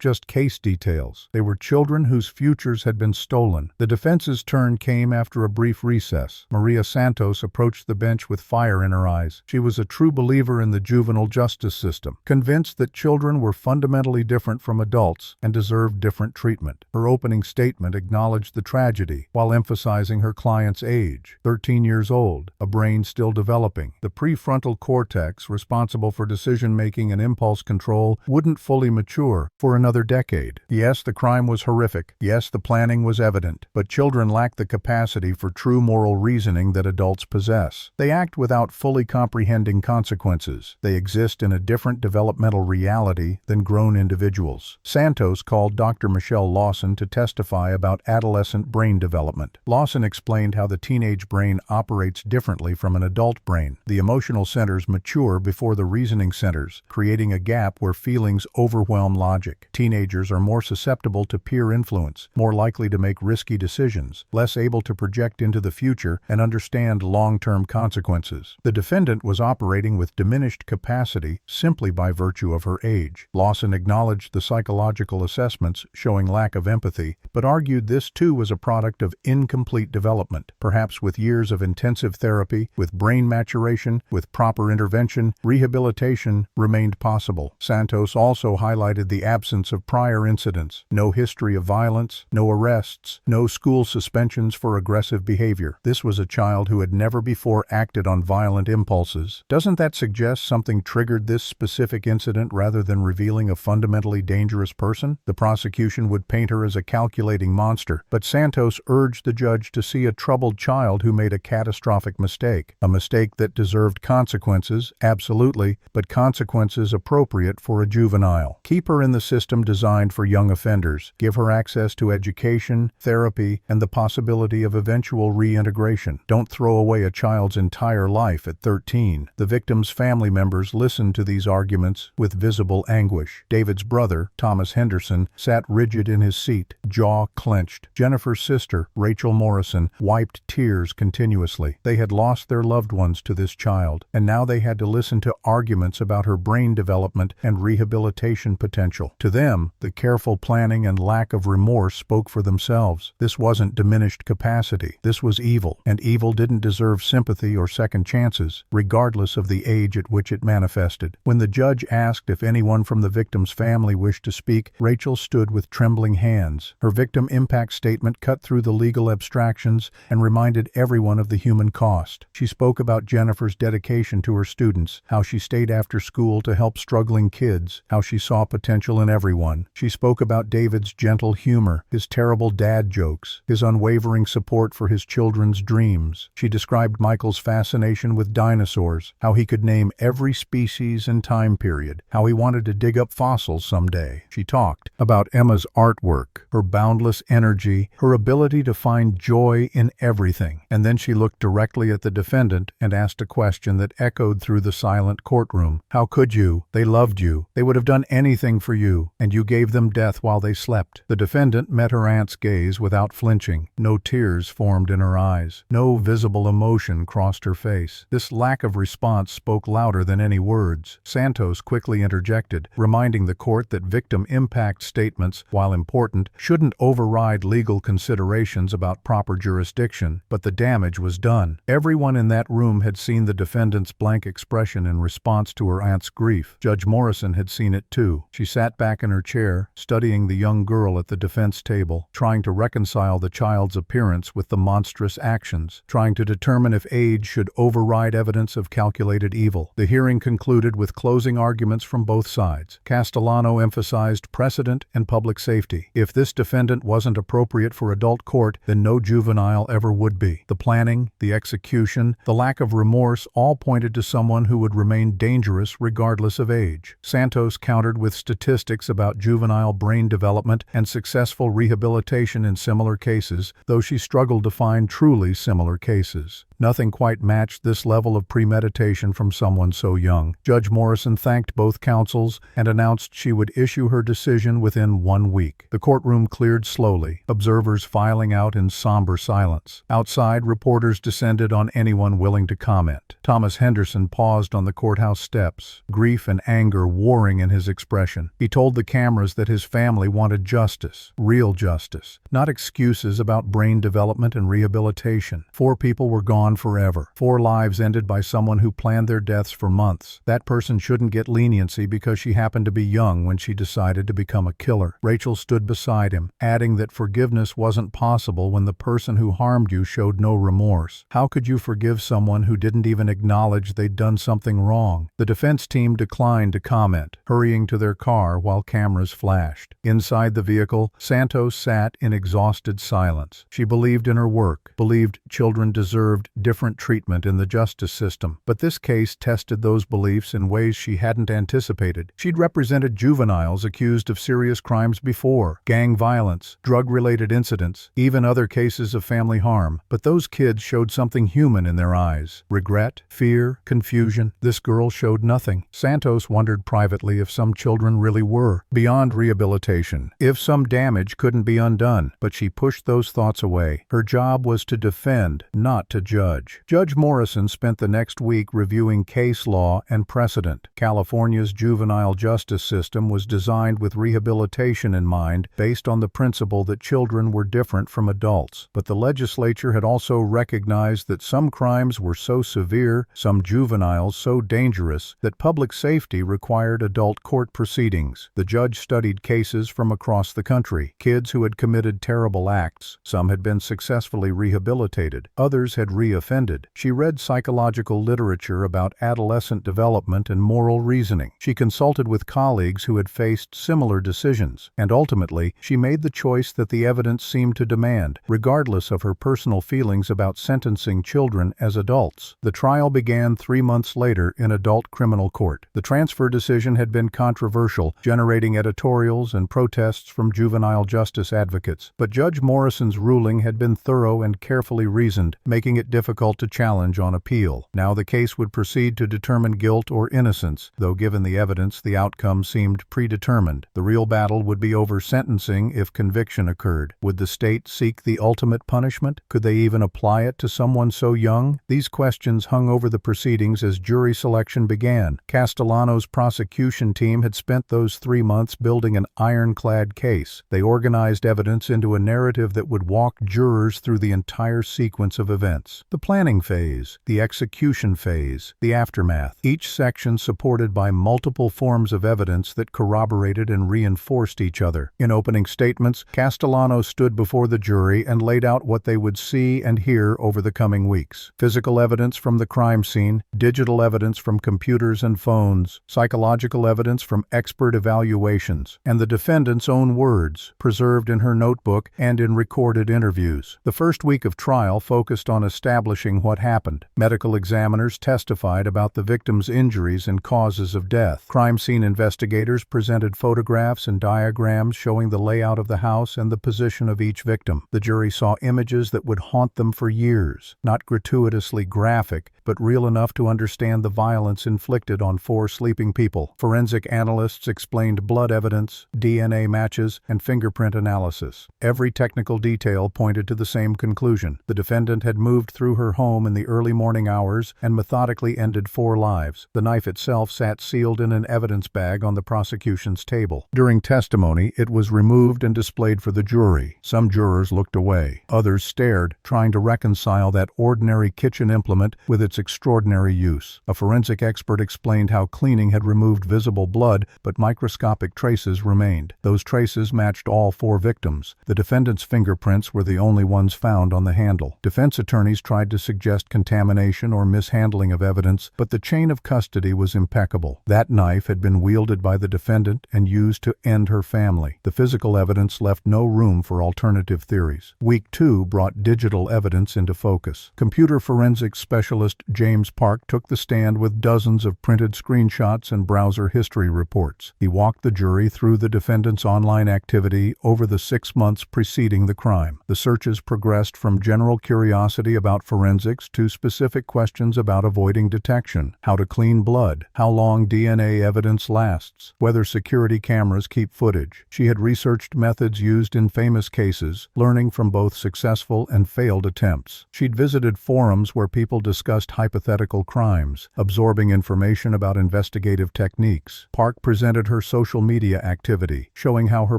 just case details. They were children whose futures had been stolen. The defense's turn came after a brief recess. Maria Santos approached the bench with fire in her eyes. She was a true believer in the juvenile justice system, convinced that children were fundamentally different from adults and deserved different treatment. Her opening statement acknowledged the tragedy while emphasizing her client's age, 13 years old, a brain still developing. The prefrontal cortex, responsible for decision-making and impulse control, wouldn't fully mature for another decade. Yes, the crime was horrific. Yes, the planning was evident. But children lack the capacity for true moral reasoning that adults possess. They act without fully comprehending consequences. They exist in a different developmental reality than grown individuals. Santos called Dr. Michelle Lawson to testify about adolescent brain development. Lawson explained how the teenage brain operates differently from an adult brain. The emotional centers mature before the reasoning centers, creating a gap where feelings overwhelm logic. Teenagers are more susceptible to peer influence, more likely to make risky decisions, less able to project into the future and understand long-term consequences. The defendant was operating with diminished capacity simply by virtue of her age. Lawson acknowledged the psychological assessments showing lack of empathy, but argued this too was a product of incomplete development. development. Perhaps with years of intensive therapy, with brain maturation, with proper intervention, rehabilitation remained possible. Santos also highlighted the absence of prior incidents. No history of violence, no arrests, no school suspensions for aggressive behavior. This was a child who had never before acted on violent impulses. Doesn't that suggest something triggered this specific incident rather than revealing a fundamentally dangerous person? The prosecution would paint her as a calculating monster, but Santos urged the judge to see a troubled child who made a catastrophic mistake. A mistake that deserved consequences, absolutely, but consequences appropriate for a juvenile. Keep her in the system designed for young offenders. Give her access to education, therapy, and the possibility of eventual reintegration. Don't throw away a child's entire life at 13. The victim's family members listened to these arguments with visible anguish. David's brother, Thomas Henderson, sat rigid in his seat, jaw clenched. Jennifer's sister, Rachel Morrison, wiped tears continuously. They had lost their loved ones to this child, and now they had to listen to arguments about her brain development and rehabilitation potential. To them, the careful planning and lack of remorse spoke for themselves. This wasn't diminished capacity. This was evil, and evil didn't deserve sympathy or second chances, regardless of the age at which it manifested. When the judge asked if anyone from the victim's family wished to speak, Rachel stood with trembling hands. Her victim impact statement cut through the legal abstractions and reminded everyone of the human cost. She spoke about Jennifer's dedication to her students, how she stayed after school to help struggling kids, how she saw potential in everyone. She spoke about David's gentle humor, his terrible dad jokes, his unwavering support for his children's dreams. She described Michael's fascination with dinosaurs, how he could name every species and time period, how he wanted to dig up fossils someday. She talked about Emma's artwork, her boundless energy, her ability to find joy in everything. And then she looked directly at the defendant and asked a question that echoed through the silent courtroom. How could you? They loved you. They would have done anything for you, and you gave them death while they slept. The defendant met her aunt's gaze without flinching. No tears formed in her eyes. No visible emotion crossed her face. This lack of response spoke louder than any words. Santos quickly interjected, reminding the court that victim impact statements, while important, shouldn't override legal considerations about proper jurisdiction, but the damage was done. Everyone in that room had seen the defendant's blank expression in response to her aunt's grief. Judge Morrison had seen it too. She sat back in her chair, studying the young girl at the defense table, trying to reconcile the child's appearance with the monstrous actions, trying to determine if age should override evidence of calculated evil. The hearing concluded with closing arguments from both sides. Castellano emphasized precedent and public safety. If this defendant wasn't appropriate for adult court, then no juvenile ever would be. The planning, the execution, the lack of remorse all pointed to someone who would remain dangerous regardless of age. Santos countered with statistics about juvenile brain development and successful rehabilitation in similar cases, though she struggled to find truly similar cases. Nothing quite matched this level of premeditation from someone so young. Judge Morrison thanked both counsels and announced she would issue her decision within 1 week. The courtroom cleared slowly, observers filing out in somber silence. Outside, reporters descended on anyone willing to comment. Thomas Henderson paused on the courthouse steps, grief and anger warring in his expression. He told the cameras that his family wanted justice, real justice, not excuses about brain development and rehabilitation. 4 people were gone forever. 4 lives ended by someone who planned their deaths for months. That person shouldn't get leniency because she happened to be young when she decided to become a killer. Rachel stood beside him, adding that forgiveness wasn't possible when the person who harmed you showed no remorse. How could you forgive someone who didn't even acknowledge they'd done something wrong? The defense team declined to comment, hurrying to their car while cameras flashed. Inside the vehicle, Santos sat in exhausted silence. She believed in her work, believed children deserved different treatment in the justice system, but this case tested those beliefs in ways she hadn't anticipated. She'd represented juveniles accused of serious crimes before, gang violence, drug-related incidents, even other cases of family harm, but those kids showed something human in their eyes. Regret, fear, confusion. This girl showed nothing. Santos wondered privately if some children really were beyond rehabilitation, if some damage couldn't be undone, but she pushed those thoughts away. Her job was to defend, not to judge. judge. Judge Morrison spent the next week reviewing case law and precedent. California's juvenile justice system was designed with rehabilitation in mind, based on the principle that children were different from adults. But the legislature had also recognized that some crimes were so severe, some juveniles so dangerous, that public safety required adult court proceedings. The judge studied cases from across the country. Kids who had committed terrible acts. Some had been successfully rehabilitated. Others had re-offended. She read psychological literature about adolescent development and moral reasoning. She consulted with colleagues who had faced similar decisions, and ultimately, she made the choice that the evidence seemed to demand, regardless of her personal feelings about sentencing children as adults. The trial began 3 months later in adult criminal court. The transfer decision had been controversial, generating editorials and protests from juvenile justice advocates, but Judge Morrison's ruling had been thorough and carefully reasoned, making it difficult to challenge on appeal. Now the case would proceed to determine guilt or innocence, though given the evidence, the outcome seemed predetermined. The real battle would be over sentencing if conviction occurred. Would the state seek the ultimate punishment? Could they even apply it to someone so young? These questions hung over the proceedings as jury selection began. Castellano's prosecution team had spent those 3 months building an ironclad case. They organized evidence into a narrative that would walk jurors through the entire sequence of events. The planning phase, the execution phase, the aftermath, each section supported by multiple forms of evidence that corroborated and reinforced each other. In opening statements, Castellano stood before the jury and laid out what they would see and hear over the coming weeks. Physical evidence from the crime scene, digital evidence from computers and phones, psychological evidence from expert evaluations, and the defendant's own words, preserved in her notebook and in recorded interviews. The first week of trial focused on establishing what happened. Medical examiners testified about the victim's injuries and causes of death. Crime scene investigators presented photographs and diagrams showing the layout of the house and the position of each victim. The jury saw images that would haunt them for years, not gratuitously graphic, but real enough to understand the violence inflicted on 4 sleeping people. Forensic analysts explained blood evidence, DNA matches, and fingerprint analysis. Every technical detail pointed to the same conclusion. The defendant had moved through her home in the early morning hours and methodically ended 4 lives. The knife itself sat sealed in an evidence bag on the prosecution's table. During testimony, it was removed and displayed for the jury. Some jurors looked away. Others stared, trying to reconcile that ordinary kitchen implement with its extraordinary use. A forensic expert explained how cleaning had removed visible blood, but microscopic traces remained. Those traces matched all 4 victims. The defendant's fingerprints were the only ones found on the handle. Defense attorneys tried to suggest contamination or mishandling of evidence, but the chain of custody was impeccable. That knife had been wielded by the defendant and used to end her family. The physical evidence left no room for alternative theories. Week 2 brought digital evidence into focus. Computer forensics specialist James Park took the stand with dozens of printed screenshots and browser history reports. He walked the jury through the defendant's online activity over the 6 months preceding the crime. The searches progressed from general curiosity about forensics to specific questions about avoiding detection, how to clean blood, how long DNA evidence lasts, whether security cameras keep footage. She had researched methods used in famous cases, learning from both successful and failed attempts. She'd visited forums where people discussed hypothetical crimes, absorbing information about investigative techniques. Park presented her social media activity, showing how her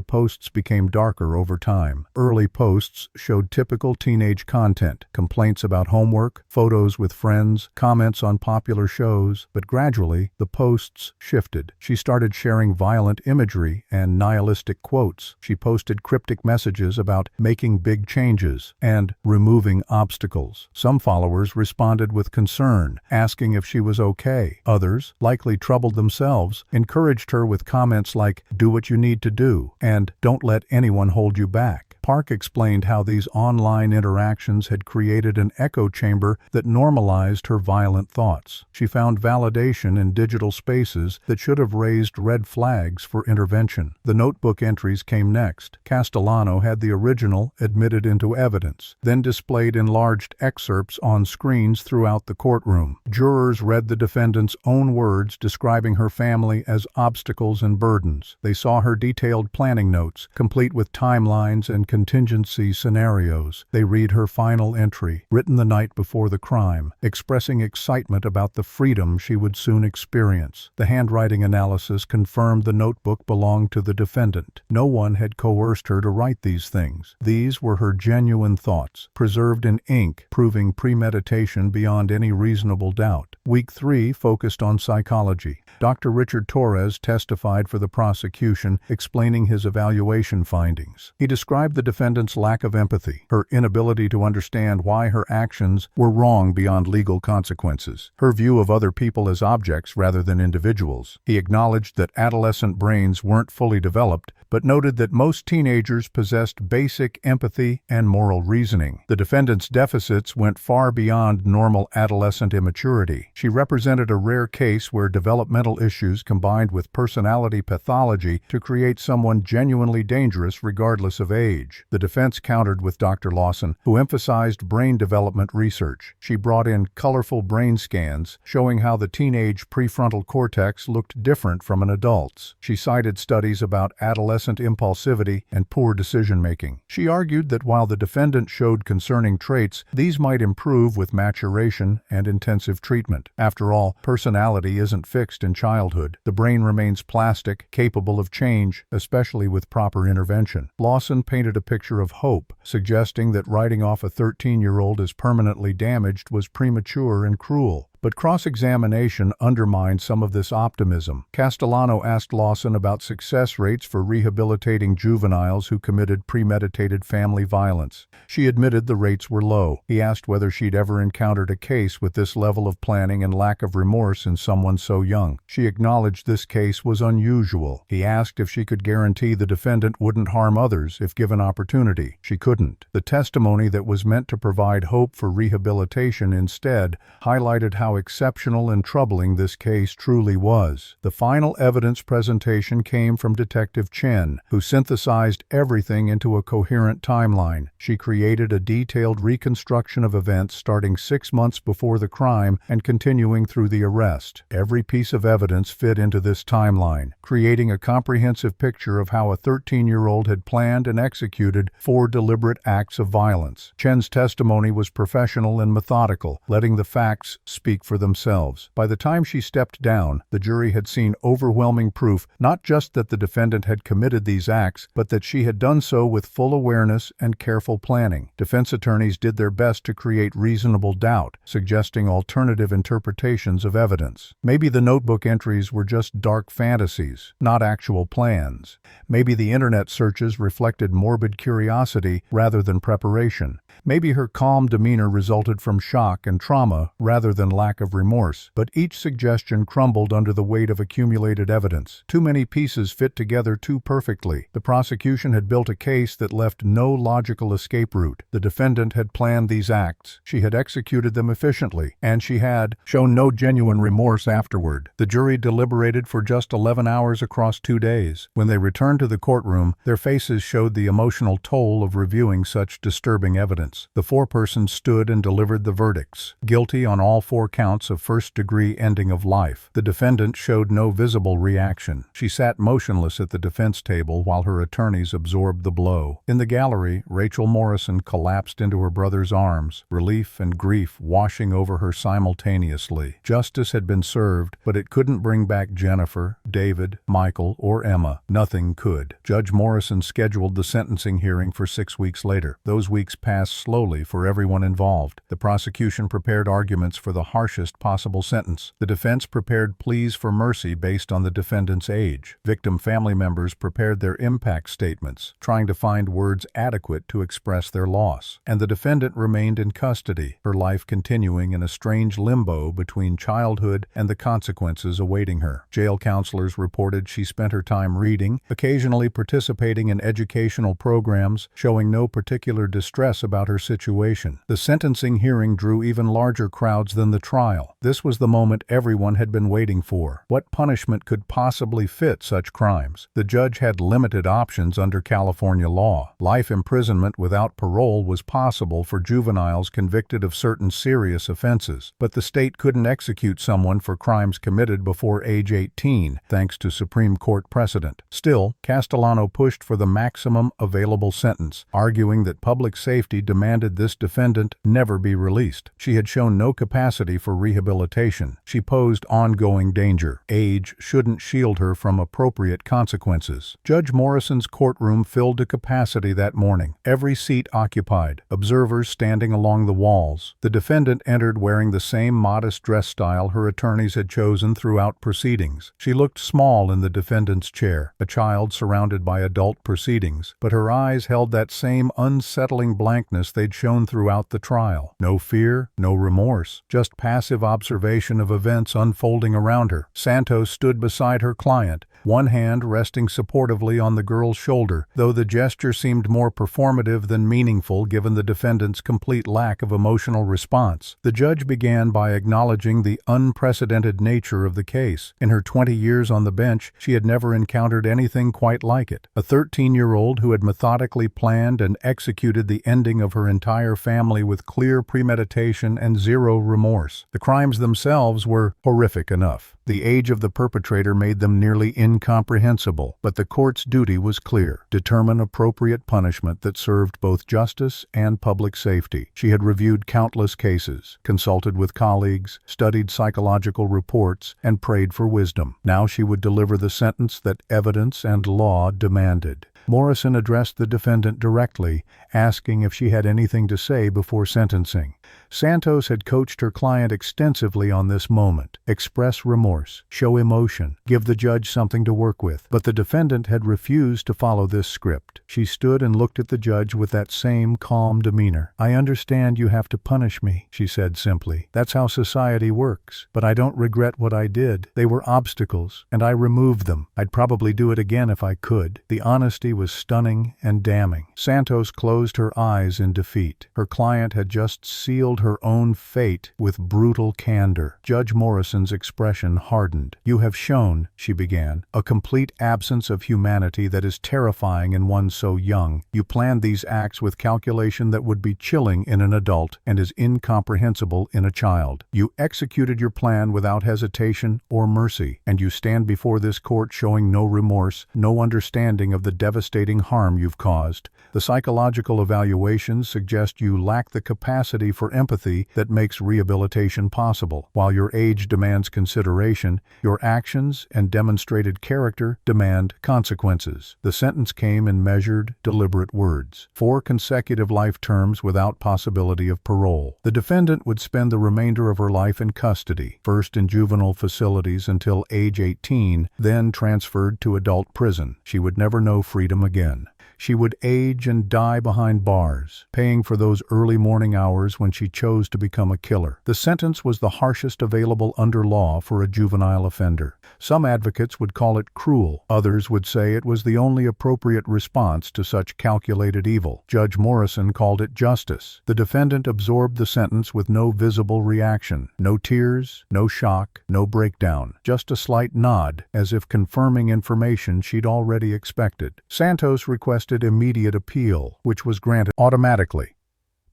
posts became darker over time. Early posts showed typical teenage content, complaints about homework, photos with friends, comments on popular shows, but gradually, the posts shifted. She started sharing violent imagery and nihilistic quotes. She posted cryptic messages about making big changes and removing obstacles. Some followers responded with concern, asking if she was okay. Others, likely troubled themselves, encouraged her with comments like, "Do what you need to do," and "Don't let anyone hold you back." Park explained how these online interactions had created an echo chamber that normalized her violent thoughts. She found validation in digital spaces that should have raised red flags for intervention. The notebook entries came next. Castellano had the original admitted into evidence, then displayed enlarged excerpts on screens throughout the courtroom. Jurors read the defendant's own words describing her family as obstacles and burdens. They saw her detailed planning notes, complete with timelines and contingency scenarios. They read her final entry, written the night before the crime, expressing excitement about the freedom she would soon experience. The handwriting analysis confirmed the notebook belonged to the defendant. No one had coerced her to write these things. These were her genuine thoughts, preserved in ink, proving premeditation beyond any reasonable doubt. Week 3 focused on psychology. Dr. Richard Torres testified for the prosecution, explaining his evaluation findings. He described the defendant's lack of empathy, her inability to understand why her actions were wrong beyond legal consequences, her view of other people as objects rather than individuals. He acknowledged that adolescent brains weren't fully developed, but noted that most teenagers possessed basic empathy and moral reasoning. The defendant's deficits went far beyond normal adolescent immaturity. She represented a rare case where developmental issues combined with personality pathology to create someone genuinely dangerous regardless of age. The defense countered with Dr. Lawson, who emphasized brain development research. She brought in colorful brain scans showing how the teenage prefrontal cortex looked different from an adult's. She cited studies about adolescent impulsivity and poor decision-making. She argued that while the defendant showed concerning traits, these might improve with maturation and intensive treatment. After all, personality isn't fixed in childhood. The brain remains plastic, capable of change, especially with proper intervention. Lawson painted a picture of hope, suggesting that writing off a 13-year-old as permanently damaged was premature and cruel. But cross-examination undermined some of this optimism. Castellano asked Lawson about success rates for rehabilitating juveniles who committed premeditated family violence. She admitted the rates were low. He asked whether she'd ever encountered a case with this level of planning and lack of remorse in someone so young. She acknowledged this case was unusual. He asked if she could guarantee the defendant wouldn't harm others if given opportunity. She couldn't. The testimony that was meant to provide hope for rehabilitation instead highlighted how exceptional and troubling this case truly was. The final evidence presentation came from Detective Chen, who synthesized everything into a coherent timeline. She created a detailed reconstruction of events starting 6 months before the crime and continuing through the arrest. Every piece of evidence fit into this timeline, creating a comprehensive picture of how a 13-year-old had planned and executed 4 deliberate acts of violence. Chen's testimony was professional and methodical, letting the facts speak for themselves. By the time she stepped down, the jury had seen overwhelming proof not just that the defendant had committed these acts, but that she had done so with full awareness and careful planning. Defense attorneys did their best to create reasonable doubt, suggesting alternative interpretations of evidence. Maybe the notebook entries were just dark fantasies, not actual plans. Maybe the internet searches reflected morbid curiosity rather than preparation. Maybe her calm demeanor resulted from shock and trauma rather than lack of remorse, but each suggestion crumbled under the weight of accumulated evidence. Too many pieces fit together too perfectly. The prosecution had built a case that left no logical escape route. The defendant had planned these acts, she had executed them efficiently, and she had shown no genuine remorse afterward. The jury deliberated for just 11 hours across 2 days. When they returned to the courtroom, their faces showed the emotional toll of reviewing such disturbing evidence. The forepersons stood and delivered the verdicts. Guilty on all 4 counts of first-degree ending of life. The defendant showed no visible reaction. She sat motionless at the defense table while her attorneys absorbed the blow. In the gallery, Rachel Morrison collapsed into her brother's arms, relief and grief washing over her simultaneously. Justice had been served, but it couldn't bring back Jennifer, David, Michael, or Emma. Nothing could. Judge Morrison scheduled the sentencing hearing for 6 weeks later. Those weeks passed slowly for everyone involved. The prosecution prepared arguments for the harshest possible sentence. The defense prepared pleas for mercy based on the defendant's age. Victim family members prepared their impact statements, trying to find words adequate to express their loss. And the defendant remained in custody, her life continuing in a strange limbo between childhood and the consequences awaiting her. Jail counselors reported she spent her time reading, occasionally participating in educational programs, showing no particular distress about about her situation. The sentencing hearing drew even larger crowds than the trial. This was the moment everyone had been waiting for. What punishment could possibly fit such crimes? The judge had limited options under California law. Life imprisonment without parole was possible for juveniles convicted of certain serious offenses, but the state couldn't execute someone for crimes committed before age 18, thanks to Supreme Court precedent. Still, Castellano pushed for the maximum available sentence, arguing that public safety demanded this defendant never be released. She had shown no capacity for rehabilitation. She posed ongoing danger. Age shouldn't shield her from appropriate consequences. Judge Morrison's courtroom filled to capacity that morning. Every seat occupied, observers standing along the walls. The defendant entered wearing the same modest dress style her attorneys had chosen throughout proceedings. She looked small in the defendant's chair, a child surrounded by adult proceedings, but her eyes held that same unsettling blankness they'd shown throughout the trial. No fear, no remorse, just passive observation of events unfolding around her. Santos stood beside her client, one hand resting supportively on the girl's shoulder, though the gesture seemed more performative than meaningful given the defendant's complete lack of emotional response. The judge began by acknowledging the unprecedented nature of the case. In her 20 years on the bench, she had never encountered anything quite like it. A 13-year-old who had methodically planned and executed the ending of her entire family with clear premeditation and zero remorse. The crimes themselves were horrific enough. The age of the perpetrator made them nearly incomprehensible, but the court's duty was clear: determine appropriate punishment that served both justice and public safety. She had reviewed countless cases, consulted with colleagues, studied psychological reports, and prayed for wisdom. Now she would deliver the sentence that evidence and law demanded. Morrison addressed the defendant directly, asking if she had anything to say before sentencing. Santos had coached her client extensively on this moment. Express remorse, show emotion, give the judge something to work with. But the defendant had refused to follow this script. She stood and looked at the judge with that same calm demeanor. "I understand you have to punish me," she said simply. "That's how society works. But I don't regret what I did. They were obstacles, and I removed them. I'd probably do it again if I could." The honesty was stunning and damning. Santos closed her eyes in defeat. Her client had just sealed her own fate with brutal candor. Judge Morrison's expression hardened. "You have shown," she began, "a complete absence of humanity that is terrifying in one so young. You planned these acts with calculation that would be chilling in an adult and is incomprehensible in a child. You executed your plan without hesitation or mercy, and you stand before this court showing no remorse, no understanding of the devastating harm you've caused. The psychological evaluations suggest you lack the capacity for empathy that makes rehabilitation possible. While your age demands consideration, your actions and demonstrated character demand consequences." The sentence came in measured, deliberate words: 4 consecutive life terms without possibility of parole. The defendant would spend the remainder of her life in custody, first in juvenile facilities until age 18, then transferred to adult prison. She would never know freedom again. She would age and die behind bars, paying for those early morning hours when she chose to become a killer. The sentence was the harshest available under law for a juvenile offender. Some advocates would call it cruel. Others would say it was the only appropriate response to such calculated evil. Judge Morrison called it justice. The defendant absorbed the sentence with no visible reaction. No tears, no shock, no breakdown. Just a slight nod, as if confirming information she'd already expected. Santos requested immediate appeal, which was granted automatically.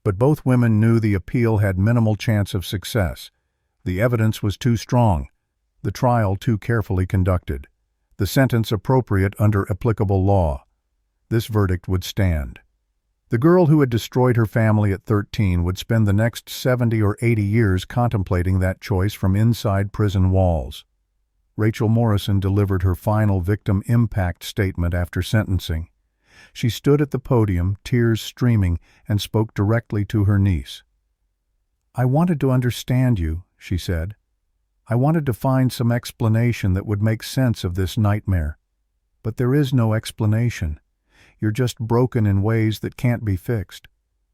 But both women knew the appeal had minimal chance of success. The evidence was too strong, the trial too carefully conducted, the sentence appropriate under applicable law. This verdict would stand. The girl who had destroyed her family at 13 would spend the next 70 or 80 years contemplating that choice from inside prison walls. Rachel Morrison delivered her final victim impact statement after sentencing. She stood at the podium, tears streaming, and spoke directly to her niece. "I wanted to understand you," she said. "I wanted to find some explanation that would make sense of this nightmare. But there is no explanation. You're just broken in ways that can't be fixed.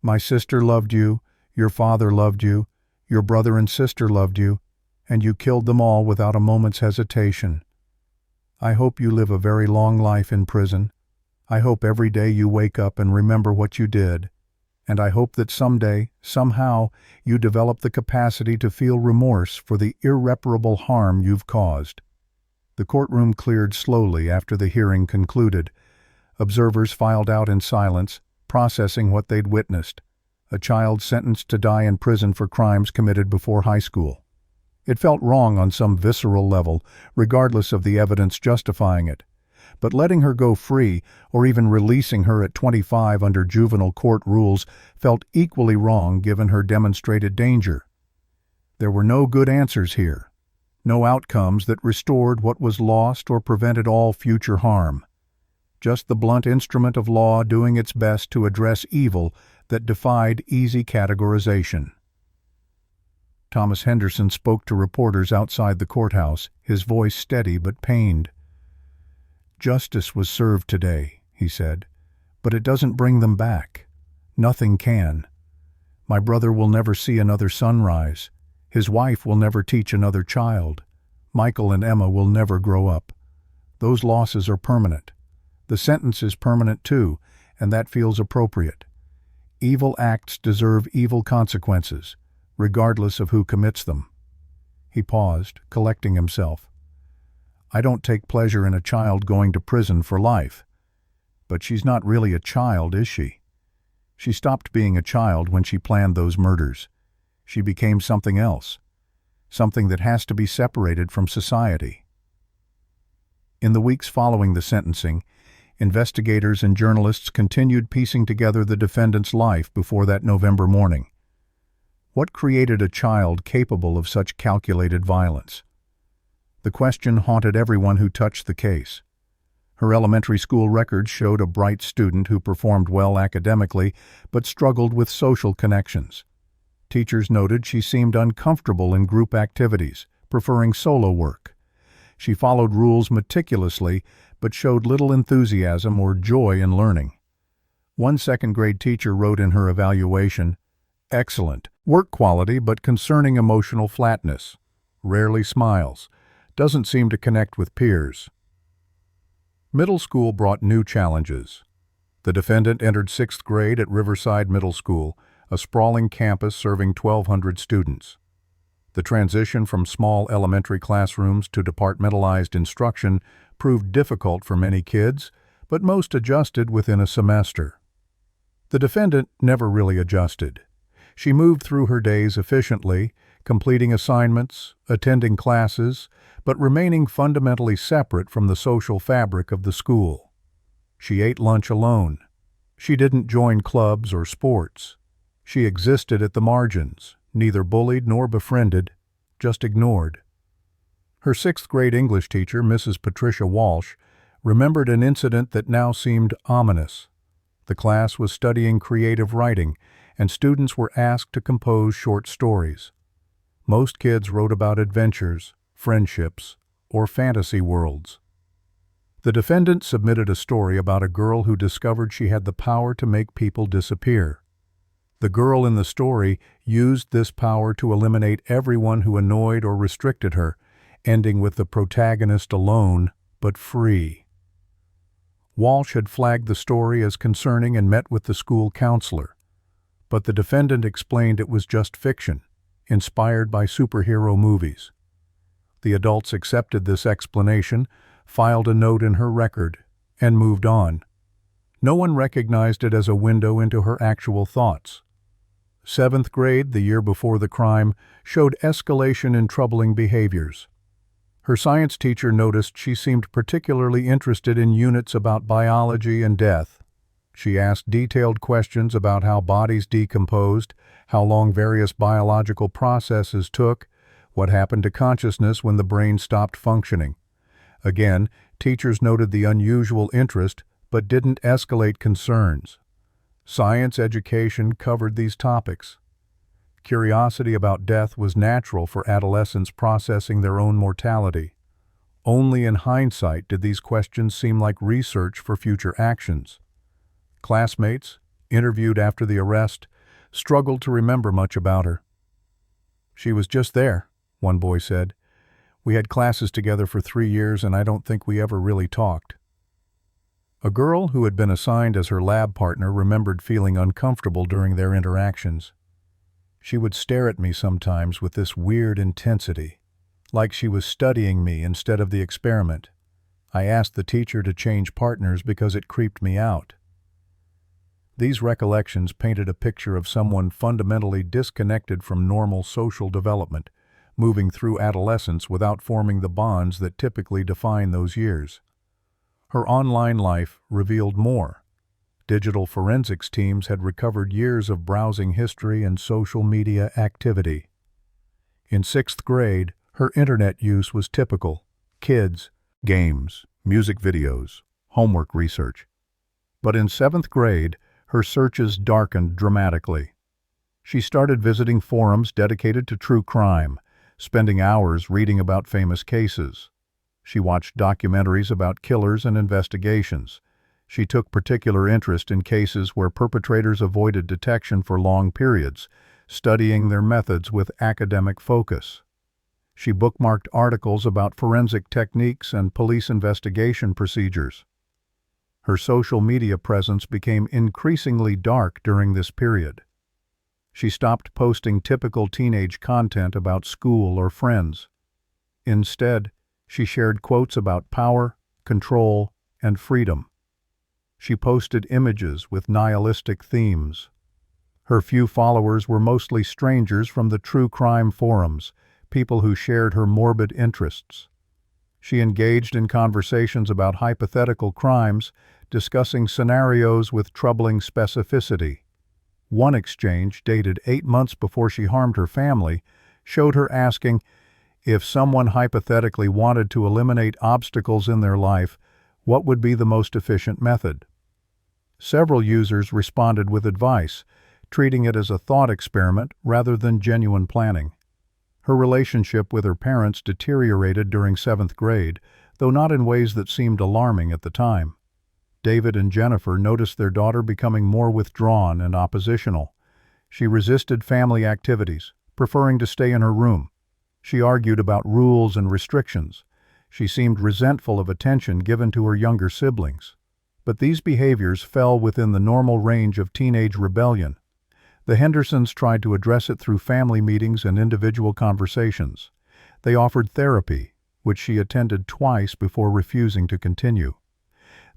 My sister loved you, your father loved you, your brother and sister loved you, and you killed them all without a moment's hesitation. I hope you live a very long life in prison. I hope every day you wake up and remember what you did, and I hope that someday, somehow, you develop the capacity to feel remorse for the irreparable harm you've caused." The courtroom cleared slowly after the hearing concluded. Observers filed out in silence, processing what they'd witnessed. A child sentenced to die in prison for crimes committed before high school. It felt wrong on some visceral level, regardless of the evidence justifying it. But letting her go free, or even releasing her at 25 under juvenile court rules, felt equally wrong given her demonstrated danger. There were no good answers here. No outcomes that restored what was lost or prevented all future harm. Just the blunt instrument of law doing its best to address evil that defied easy categorization. Thomas Henderson spoke to reporters outside the courthouse, his voice steady but pained. "Justice was served today," he said, "but it doesn't bring them back. Nothing can. My brother will never see another sunrise. His wife will never teach another child. Michael and Emma will never grow up. Those losses are permanent. The sentence is permanent too, and that feels appropriate. Evil acts deserve evil consequences, regardless of who commits them." He paused, collecting himself. "I don't take pleasure in a child going to prison for life. But she's not really a child, is she? She stopped being a child when she planned those murders. She became something else, something that has to be separated from society." In the weeks following the sentencing, investigators and journalists continued piecing together the defendant's life before that November morning. What created a child capable of such calculated violence? The question haunted everyone who touched the case. Her elementary school records showed a bright student who performed well academically but struggled with social connections. Teachers noted she seemed uncomfortable in group activities, preferring solo work. She followed rules meticulously but showed little enthusiasm or joy in learning. One second-grade teacher wrote in her evaluation, "Excellent. Work quality but concerning emotional flatness. Rarely smiles. Doesn't seem to connect with peers." Middle school brought new challenges. The defendant entered 6th grade at Riverside Middle School, a sprawling campus serving 1,200 students. The transition from small elementary classrooms to departmentalized instruction proved difficult for many kids, but most adjusted within a semester. The defendant never really adjusted. She moved through her days efficiently, completing assignments, attending classes, but remaining fundamentally separate from the social fabric of the school. She ate lunch alone. She didn't join clubs or sports. She existed at the margins, neither bullied nor befriended, just ignored. Her 6th-grade English teacher, Mrs. Patricia Walsh, remembered an incident that now seemed ominous. The class was studying creative writing, and students were asked to compose short stories. Most kids wrote about adventures, friendships, or fantasy worlds. The defendant submitted a story about a girl who discovered she had the power to make people disappear. The girl in the story used this power to eliminate everyone who annoyed or restricted her, ending with the protagonist alone, but free. Walsh had flagged the story as concerning and met with the school counselor, but the defendant explained it was just fiction, inspired by superhero movies. The adults accepted this explanation, filed a note in her record, and moved on. No one recognized it as a window into her actual thoughts. 7th grade, the year before the crime, showed escalation in troubling behaviors. Her science teacher noticed she seemed particularly interested in units about biology and death. She asked detailed questions about how bodies decomposed, how long various biological processes took, what happened to consciousness when the brain stopped functioning. Again, teachers noted the unusual interest, but didn't escalate concerns. Science education covered these topics. Curiosity about death was natural for adolescents processing their own mortality. Only in hindsight did these questions seem like research for future actions. Classmates, interviewed after the arrest, struggled to remember much about her. "She was just there," one boy said. "We had classes together for 3 years and I don't think we ever really talked." A girl who had been assigned as her lab partner remembered feeling uncomfortable during their interactions. She would stare at me sometimes with this weird intensity, like she was studying me instead of the experiment. I asked the teacher to change partners because it creeped me out. These recollections painted a picture of someone fundamentally disconnected from normal social development, moving through adolescence without forming the bonds that typically define those years. Her online life revealed more. Digital forensics teams had recovered years of browsing history and social media activity. In 6th grade, her internet use was typical: kids, games, music videos, homework research. But in 7th grade, her searches darkened dramatically. She started visiting forums dedicated to true crime, spending hours reading about famous cases. She watched documentaries about killers and investigations. She took particular interest in cases where perpetrators avoided detection for long periods, studying their methods with academic focus. She bookmarked articles about forensic techniques and police investigation procedures. Her social media presence became increasingly dark during this period. She stopped posting typical teenage content about school or friends. Instead, she shared quotes about power, control, and freedom. She posted images with nihilistic themes. Her few followers were mostly strangers from the true crime forums, people who shared her morbid interests. She engaged in conversations about hypothetical crimes, discussing scenarios with troubling specificity. One exchange, dated 8 months before she harmed her family, showed her asking, if someone hypothetically wanted to eliminate obstacles in their life, what would be the most efficient method? Several users responded with advice, treating it as a thought experiment rather than genuine planning. Her relationship with her parents deteriorated during 7th grade, though not in ways that seemed alarming at the time. David and Jennifer noticed their daughter becoming more withdrawn and oppositional. She resisted family activities, preferring to stay in her room. She argued about rules and restrictions. She seemed resentful of attention given to her younger siblings. But these behaviors fell within the normal range of teenage rebellion. The Hendersons tried to address it through family meetings and individual conversations. They offered therapy, which she attended twice before refusing to continue.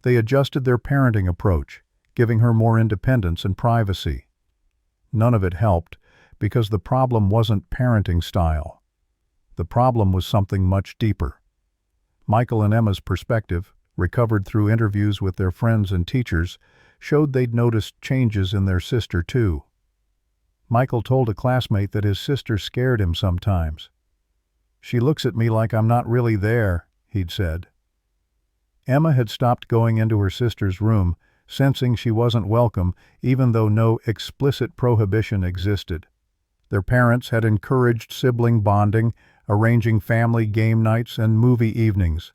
They adjusted their parenting approach, giving her more independence and privacy. None of it helped, because the problem wasn't parenting style. The problem was something much deeper. Michael and Emma's perspective, recovered through interviews with their friends and teachers, showed they'd noticed changes in their sister too. Michael told a classmate that his sister scared him sometimes. "She looks at me like I'm not really there," he'd said. Emma had stopped going into her sister's room, sensing she wasn't welcome even though no explicit prohibition existed. Their parents had encouraged sibling bonding, arranging family game nights and movie evenings.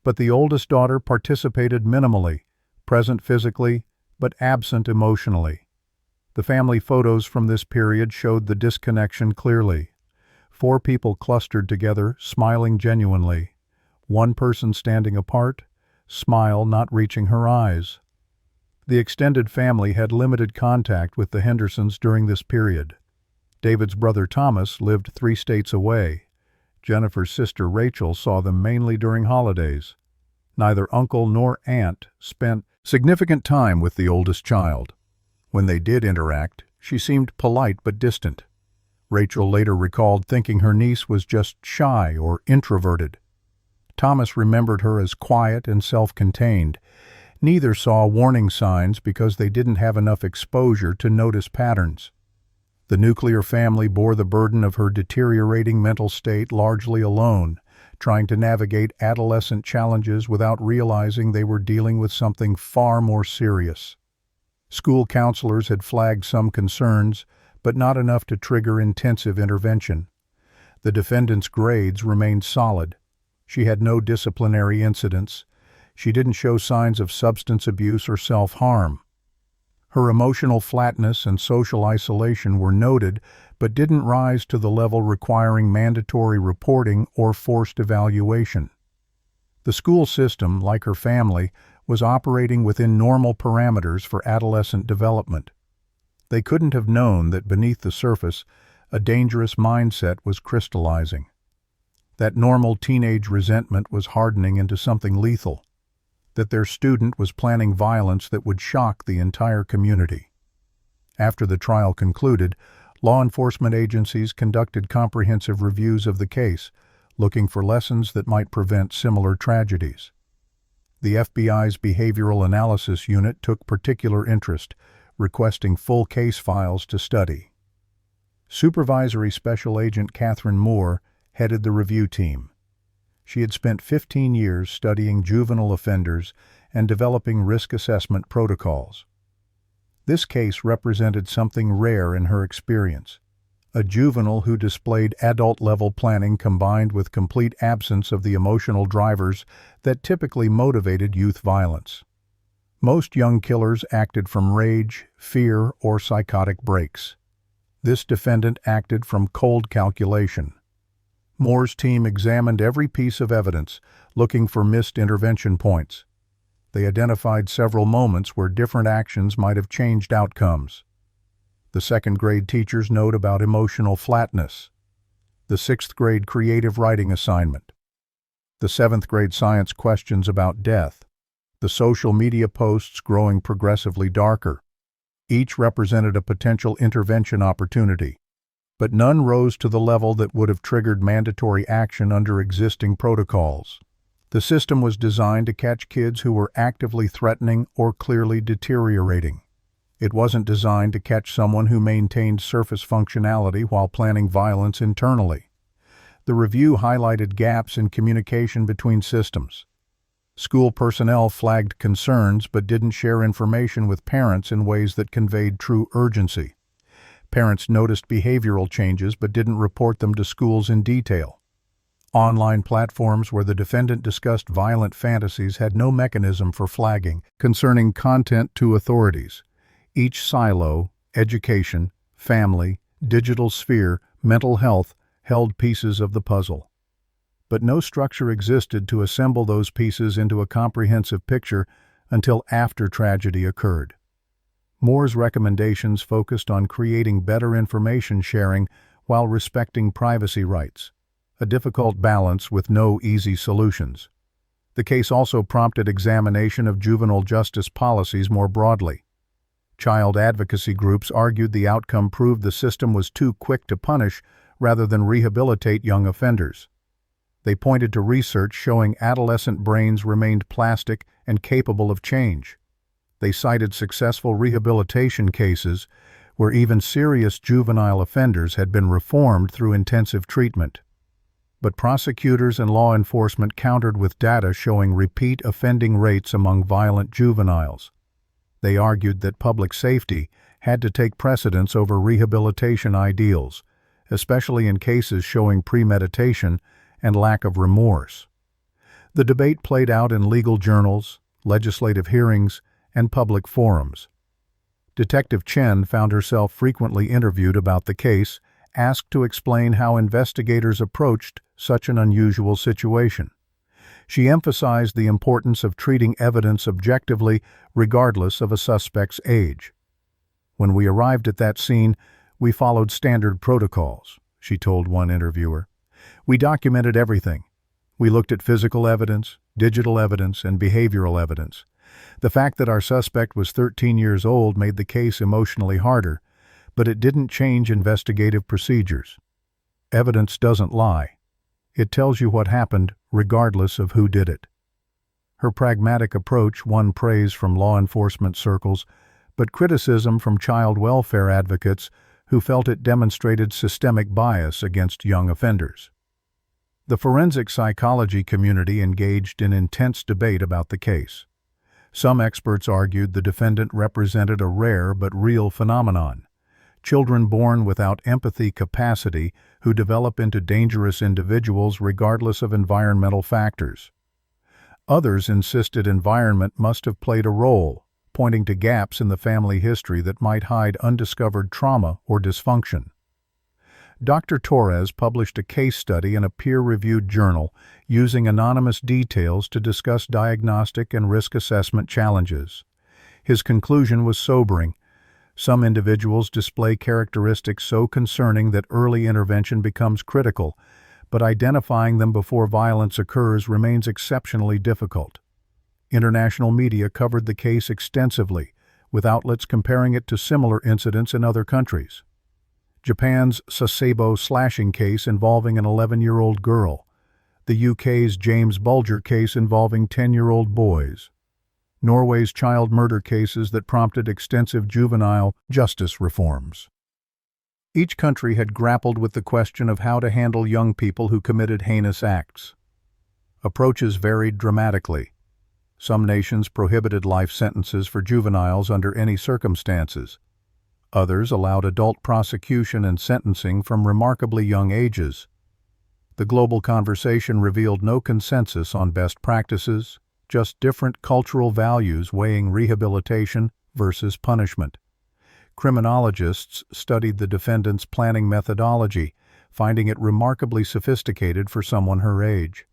But the oldest daughter participated minimally, present physically, but absent emotionally. The family photos from this period showed the disconnection clearly. 4 people clustered together, smiling genuinely. 1 person standing apart, smile not reaching her eyes. The extended family had limited contact with the Hendersons during this period. David's brother Thomas lived 3 states away. Jennifer's sister Rachel saw them mainly during holidays. Neither uncle nor aunt spent significant time with the oldest child. When they did interact, she seemed polite but distant. Rachel later recalled thinking her niece was just shy or introverted. Thomas remembered her as quiet and self-contained. Neither saw warning signs because they didn't have enough exposure to notice patterns. The nuclear family bore the burden of her deteriorating mental state largely alone, trying to navigate adolescent challenges without realizing they were dealing with something far more serious. School counselors had flagged some concerns, but not enough to trigger intensive intervention. The defendant's grades remained solid. She had no disciplinary incidents. She didn't show signs of substance abuse or self-harm. Her emotional flatness and social isolation were noted, but didn't rise to the level requiring mandatory reporting or forced evaluation. The school system, like her family, was operating within normal parameters for adolescent development. They couldn't have known that beneath the surface, a dangerous mindset was crystallizing. That normal teenage resentment was hardening into something lethal. That their student was planning violence that would shock the entire community. After the trial concluded, law enforcement agencies conducted comprehensive reviews of the case, looking for lessons that might prevent similar tragedies. The FBI's Behavioral Analysis Unit took particular interest, requesting full case files to study. Supervisory Special Agent Catherine Moore headed the review team. She had spent 15 years studying juvenile offenders and developing risk assessment protocols. This case represented something rare in her experience, a juvenile who displayed adult-level planning combined with complete absence of the emotional drivers that typically motivated youth violence. Most young killers acted from rage, fear, or psychotic breaks. This defendant acted from cold calculation. Moore's team examined every piece of evidence, looking for missed intervention points. They identified several moments where different actions might have changed outcomes. The second-grade teacher's note about emotional flatness. The sixth-grade creative writing assignment. The seventh-grade science questions about death. The social media posts growing progressively darker. Each represented a potential intervention opportunity, but none rose to the level that would have triggered mandatory action under existing protocols. The system was designed to catch kids who were actively threatening or clearly deteriorating. It wasn't designed to catch someone who maintained surface functionality while planning violence internally. The review highlighted gaps in communication between systems. School personnel flagged concerns but didn't share information with parents in ways that conveyed true urgency. Parents noticed behavioral changes but didn't report them to schools in detail. Online platforms where the defendant discussed violent fantasies had no mechanism for flagging concerning content to authorities. Each silo, education, family, digital sphere, mental health, held pieces of the puzzle. But no structure existed to assemble those pieces into a comprehensive picture until after tragedy occurred. Moore's recommendations focused on creating better information sharing while respecting privacy rights, a difficult balance with no easy solutions. The case also prompted examination of juvenile justice policies more broadly. Child advocacy groups argued the outcome proved the system was too quick to punish rather than rehabilitate young offenders. They pointed to research showing adolescent brains remained plastic and capable of change. They cited successful rehabilitation cases where even serious juvenile offenders had been reformed through intensive treatment. But prosecutors and law enforcement countered with data showing repeat offending rates among violent juveniles. They argued that public safety had to take precedence over rehabilitation ideals, especially in cases showing premeditation and lack of remorse. The debate played out in legal journals, legislative hearings, and public forums. Detective Chen found herself frequently interviewed about the case, asked to explain how investigators approached such an unusual situation. She emphasized the importance of treating evidence objectively regardless of a suspect's age. "When we arrived at that scene, we followed standard protocols," she told one interviewer. "We documented everything. We looked at physical evidence, digital evidence, and behavioral evidence. The fact that our suspect was 13 years old made the case emotionally harder, but it didn't change investigative procedures. Evidence doesn't lie. It tells you what happened, regardless of who did it." Her pragmatic approach won praise from law enforcement circles, but criticism from child welfare advocates who felt it demonstrated systemic bias against young offenders. The forensic psychology community engaged in intense debate about the case. Some experts argued the defendant represented a rare but real phenomenon. Children born without empathy capacity who develop into dangerous individuals regardless of environmental factors. Others insisted environment must have played a role, pointing to gaps in the family history that might hide undiscovered trauma or dysfunction. Dr. Torres published a case study in a peer-reviewed journal using anonymous details to discuss diagnostic and risk assessment challenges. His conclusion was sobering. Some individuals display characteristics so concerning that early intervention becomes critical, but identifying them before violence occurs remains exceptionally difficult. International media covered the case extensively, with outlets comparing it to similar incidents in other countries. Japan's Sasebo slashing case involving an 11-year-old girl. The UK's James Bulger case involving 10-year-old boys. Norway's child murder cases that prompted extensive juvenile justice reforms. Each country had grappled with the question of how to handle young people who committed heinous acts. Approaches varied dramatically. Some nations prohibited life sentences for juveniles under any circumstances. Others allowed adult prosecution and sentencing from remarkably young ages. The global conversation revealed no consensus on best practices, just different cultural values weighing rehabilitation versus punishment. Criminologists studied the defendant's planning methodology, finding it remarkably sophisticated for someone her age.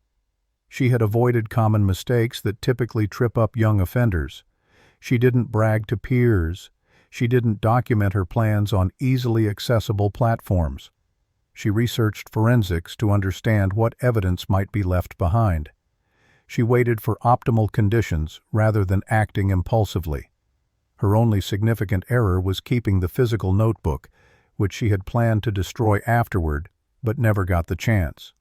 She had avoided common mistakes that typically trip up young offenders. She didn't brag to peers. She didn't document her plans on easily accessible platforms. She researched forensics to understand what evidence might be left behind. She waited for optimal conditions rather than acting impulsively. Her only significant error was keeping the physical notebook, which she had planned to destroy afterward, but never got the chance.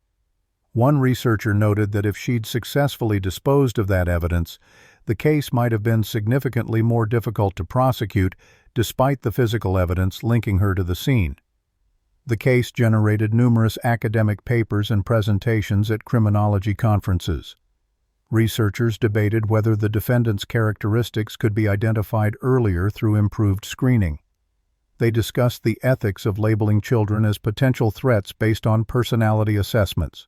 One researcher noted that if she'd successfully disposed of that evidence, the case might have been significantly more difficult to prosecute despite the physical evidence linking her to the scene. The case generated numerous academic papers and presentations at criminology conferences. Researchers debated whether the defendant's characteristics could be identified earlier through improved screening. They discussed the ethics of labeling children as potential threats based on personality assessments.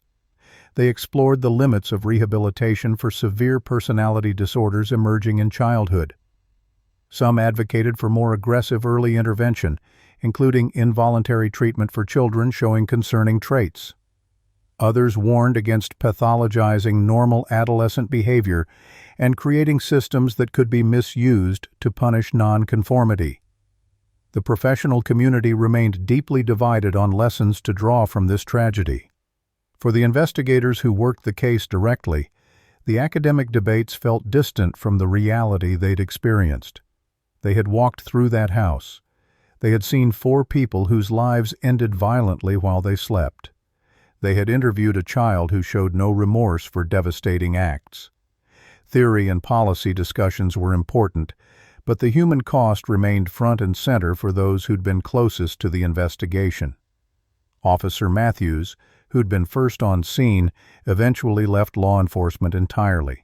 They explored the limits of rehabilitation for severe personality disorders emerging in childhood. Some advocated for more aggressive early intervention, including involuntary treatment for children showing concerning traits. Others warned against pathologizing normal adolescent behavior and creating systems that could be misused to punish nonconformity. The professional community remained deeply divided on lessons to draw from this tragedy. For the investigators who worked the case directly, the academic debates felt distant from the reality they'd experienced. They had walked through that house. They had seen 4 people whose lives ended violently while they slept. They had interviewed a child who showed no remorse for devastating acts. Theory and policy discussions were important, but the human cost remained front and center for those who'd been closest to the investigation. Officer Matthews, who'd been first on scene, eventually left law enforcement entirely.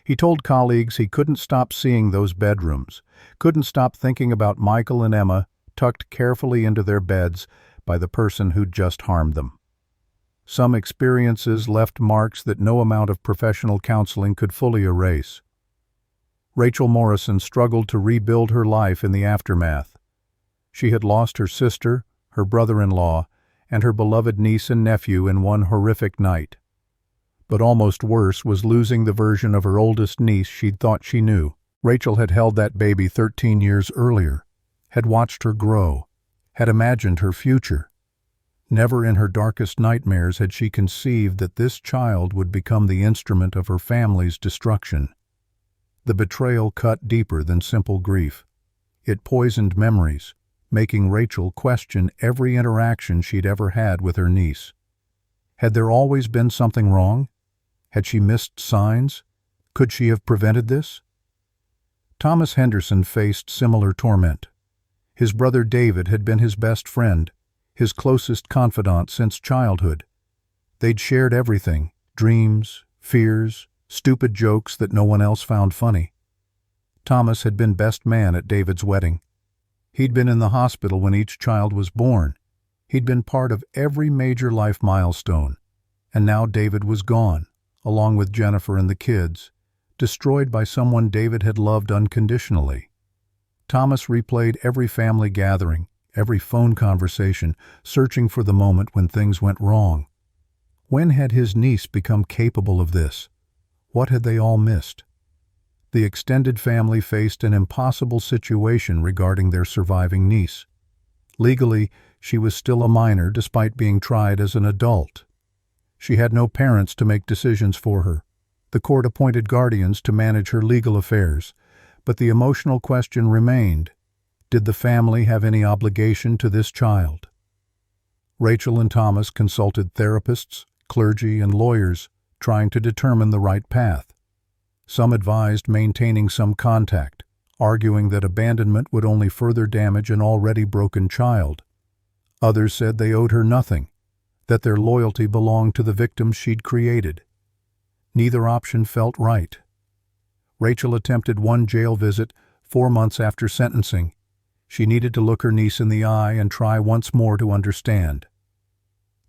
He told colleagues he couldn't stop seeing those bedrooms, couldn't stop thinking about Michael and Emma tucked carefully into their beds by the person who'd just harmed them. Some experiences left marks that no amount of professional counseling could fully erase. Rachel Morrison struggled to rebuild her life in the aftermath. She had lost her sister, her brother-in-law, and her beloved niece and nephew in one horrific night. But almost worse was losing the version of her oldest niece she'd thought she knew. Rachel had held that baby 13 years earlier, had watched her grow, had imagined her future. Never in her darkest nightmares had she conceived that this child would become the instrument of her family's destruction. The betrayal cut deeper than simple grief. It poisoned memories, making Rachel question every interaction she'd ever had with her niece. Had there always been something wrong? Had she missed signs? Could she have prevented this? Thomas Henderson faced similar torment. His brother David had been his best friend, his closest confidant since childhood. They'd shared everything, dreams, fears, stupid jokes that no one else found funny. Thomas had been best man at David's wedding. He'd been in the hospital when each child was born. He'd been part of every major life milestone. And now David was gone, along with Jennifer and the kids, destroyed by someone David had loved unconditionally. Thomas replayed every family gathering, every phone conversation, searching for the moment when things went wrong. When had his niece become capable of this? What had they all missed? The extended family faced an impossible situation regarding their surviving niece. Legally, she was still a minor despite being tried as an adult. She had no parents to make decisions for her. The court appointed guardians to manage her legal affairs, but the emotional question remained: did the family have any obligation to this child? Rachel and Thomas consulted therapists, clergy, and lawyers, trying to determine the right path. Some advised maintaining some contact, arguing that abandonment would only further damage an already broken child. Others said they owed her nothing, that their loyalty belonged to the victims she'd created. Neither option felt right. Rachel attempted one jail visit 4 months after sentencing. She needed to look her niece in the eye and try once more to understand.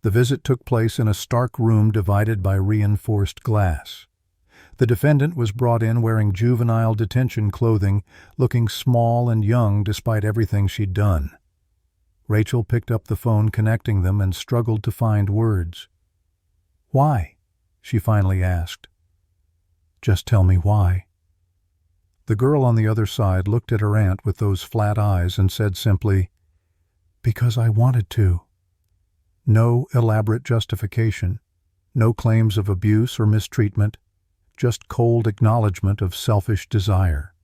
The visit took place in a stark room divided by reinforced glass. The defendant was brought in wearing juvenile detention clothing, looking small and young despite everything she'd done. Rachel picked up the phone connecting them and struggled to find words. "Why?" she finally asked. "Just tell me why." The girl on the other side looked at her aunt with those flat eyes and said simply, "Because I wanted to." No elaborate justification, no claims of abuse or mistreatment, just cold acknowledgement of selfish desire.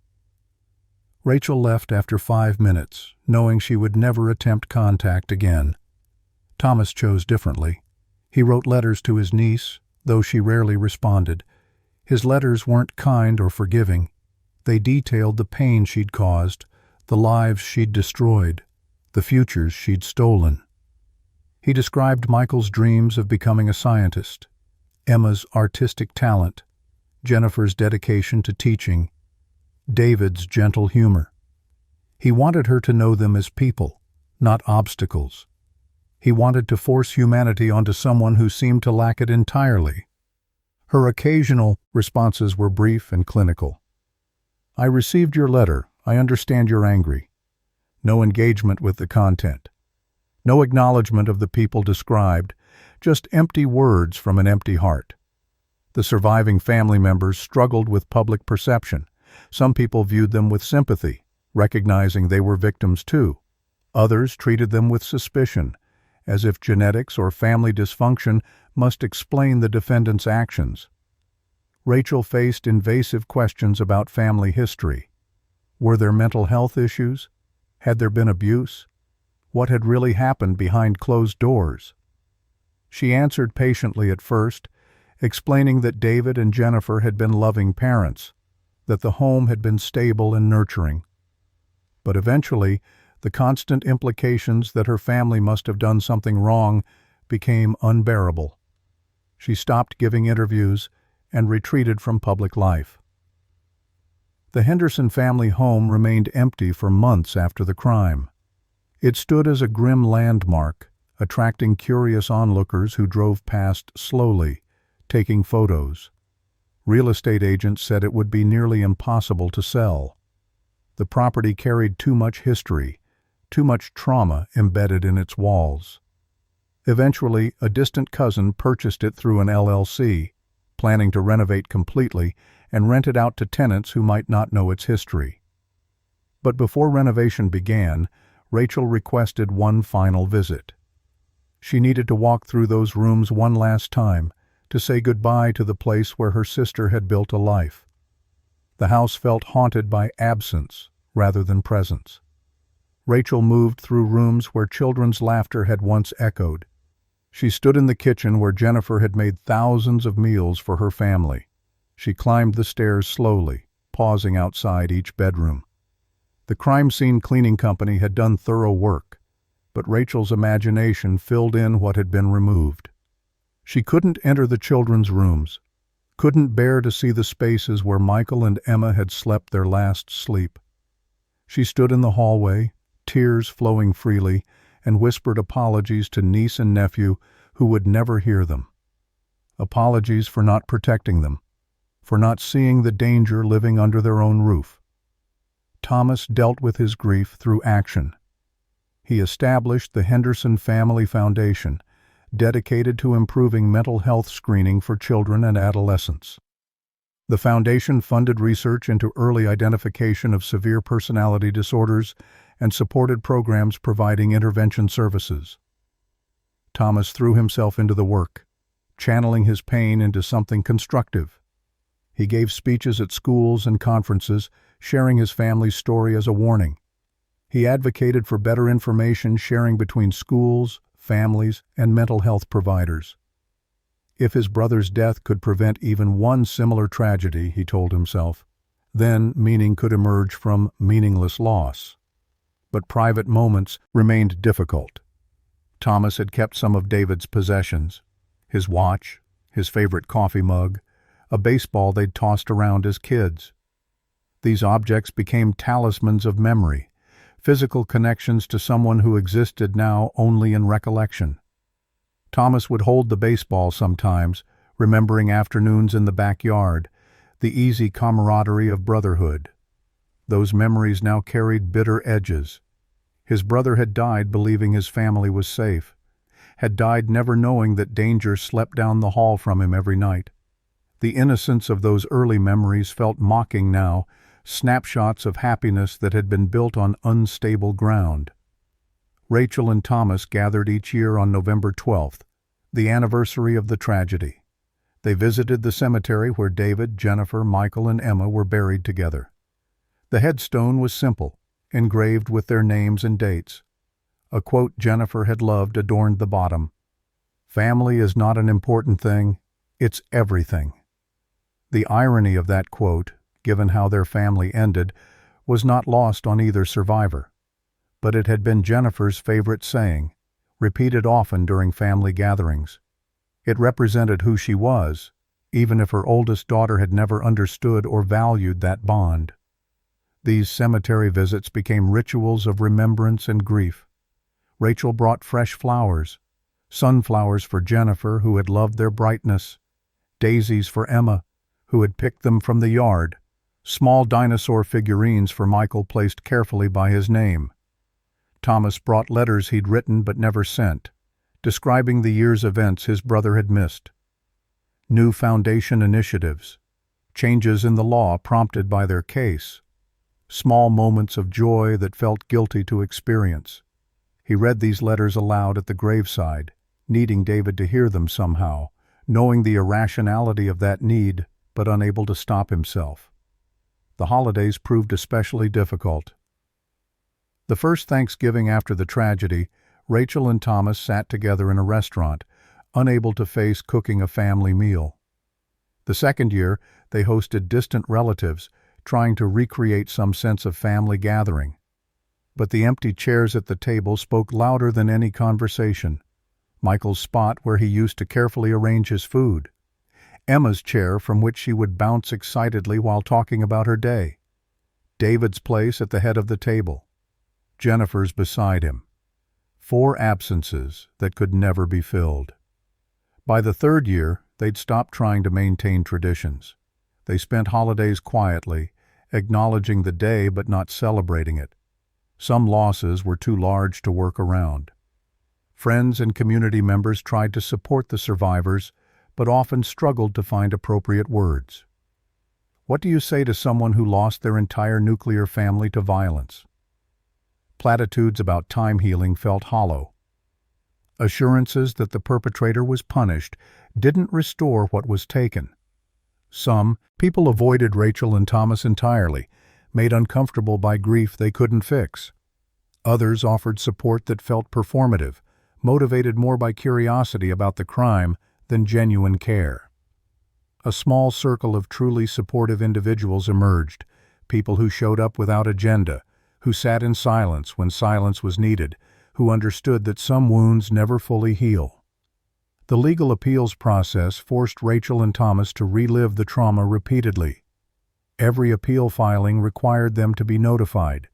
Rachel left after 5 minutes, knowing she would never attempt contact again. Thomas chose differently. He wrote letters to his niece, though she rarely responded. His letters weren't kind or forgiving. They detailed the pain she'd caused, the lives she'd destroyed, the futures she'd stolen. He described Michael's dreams of becoming a scientist, Emma's artistic talent, Jennifer's dedication to teaching, David's gentle humor. He wanted her to know them as people, not obstacles. He wanted to force humanity onto someone who seemed to lack it entirely. Her occasional responses were brief and clinical. "I received your letter. I understand you're angry." No engagement with the content. No acknowledgement of the people described, just empty words from an empty heart. The surviving family members struggled with public perception. Some people viewed them with sympathy, recognizing they were victims too. Others treated them with suspicion, as if genetics or family dysfunction must explain the defendant's actions. Rachel faced invasive questions about family history. Were there mental health issues? Had there been abuse? What had really happened behind closed doors? She answered patiently at first, explaining that David and Jennifer had been loving parents, that the home had been stable and nurturing. But eventually, the constant implications that her family must have done something wrong became unbearable. She stopped giving interviews and retreated from public life. The Henderson family home remained empty for months after the crime. It stood as a grim landmark, attracting curious onlookers who drove past slowly, taking photos. Real estate agents said it would be nearly impossible to sell. The property carried too much history, too much trauma embedded in its walls. Eventually, a distant cousin purchased it through an LLC, planning to renovate completely and rent it out to tenants who might not know its history. But before renovation began, Rachel requested one final visit. She needed to walk through those rooms one last time, to say goodbye to the place where her sister had built a life. The house felt haunted by absence rather than presence. Rachel moved through rooms where children's laughter had once echoed. She stood in the kitchen where Jennifer had made thousands of meals for her family. She climbed the stairs slowly, pausing outside each bedroom. The crime scene cleaning company had done thorough work, but Rachel's imagination filled in what had been removed. She couldn't enter the children's rooms, couldn't bear to see the spaces where Michael and Emma had slept their last sleep. She stood in the hallway, tears flowing freely, and whispered apologies to niece and nephew who would never hear them. Apologies for not protecting them, for not seeing the danger living under their own roof. Thomas dealt with his grief through action. He established the Henderson Family Foundation, dedicated to improving mental health screening for children and adolescents. The foundation funded research into early identification of severe personality disorders and supported programs providing intervention services. Thomas threw himself into the work, channeling his pain into something constructive. He gave speeches at schools and conferences, sharing his family's story as a warning. He advocated for better information sharing between schools, families, and mental health providers. If his brother's death could prevent even one similar tragedy, he told himself, then meaning could emerge from meaningless loss. But private moments remained difficult. Thomas had kept some of David's possessions: his watch, his favorite coffee mug, a baseball they'd tossed around as kids. These objects became talismans of memory, physical connections to someone who existed now only in recollection. Thomas would hold the baseball sometimes, remembering afternoons in the backyard, the easy camaraderie of brotherhood. Those memories now carried bitter edges. His brother had died believing his family was safe, had died never knowing that danger slept down the hall from him every night. The innocence of those early memories felt mocking now, snapshots of happiness that had been built on unstable ground. Rachel and Thomas gathered each year on November 12th, the anniversary of the tragedy. They visited the cemetery where David, Jennifer, Michael, and Emma were buried together. The headstone was simple, engraved with their names and dates. A quote Jennifer had loved adorned the bottom. "Family is not an important thing, it's everything." The irony of that quote, given how their family ended, was not lost on either survivor. But it had been Jennifer's favorite saying, repeated often during family gatherings. It represented who she was, even if her oldest daughter had never understood or valued that bond. These cemetery visits became rituals of remembrance and grief. Rachel brought fresh flowers, sunflowers for Jennifer, who had loved their brightness, daisies for Emma, who had picked them from the yard, small dinosaur figurines for Michael placed carefully by his name. Thomas brought letters he'd written but never sent, describing the year's events his brother had missed. New foundation initiatives, changes in the law prompted by their case, small moments of joy that felt guilty to experience. He read these letters aloud at the graveside, needing David to hear them somehow, knowing the irrationality of that need, but unable to stop himself. The holidays proved especially difficult. The first Thanksgiving after the tragedy, Rachel and Thomas sat together in a restaurant, unable to face cooking a family meal. The second year, they hosted distant relatives, trying to recreate some sense of family gathering. But the empty chairs at the table spoke louder than any conversation. Michael's spot where he used to carefully arrange his food. Emma's chair from which she would bounce excitedly while talking about her day. David's place at the head of the table. Jennifer's beside him. 4 absences that could never be filled. By the third year, they'd stopped trying to maintain traditions. They spent holidays quietly, acknowledging the day but not celebrating it. Some losses were too large to work around. Friends and community members tried to support the survivors, but often struggled to find appropriate words. What do you say to someone who lost their entire nuclear family to violence? Platitudes about time healing felt hollow. Assurances that the perpetrator was punished didn't restore what was taken. Some people avoided Rachel and Thomas entirely, made uncomfortable by grief they couldn't fix. Others offered support that felt performative, motivated more by curiosity about the crime than genuine care. A small circle of truly supportive individuals emerged, people who showed up without agenda, who sat in silence when silence was needed, who understood that some wounds never fully heal. The legal appeals process forced Rachel and Thomas to relive the trauma repeatedly. Every appeal filing required them to be notified.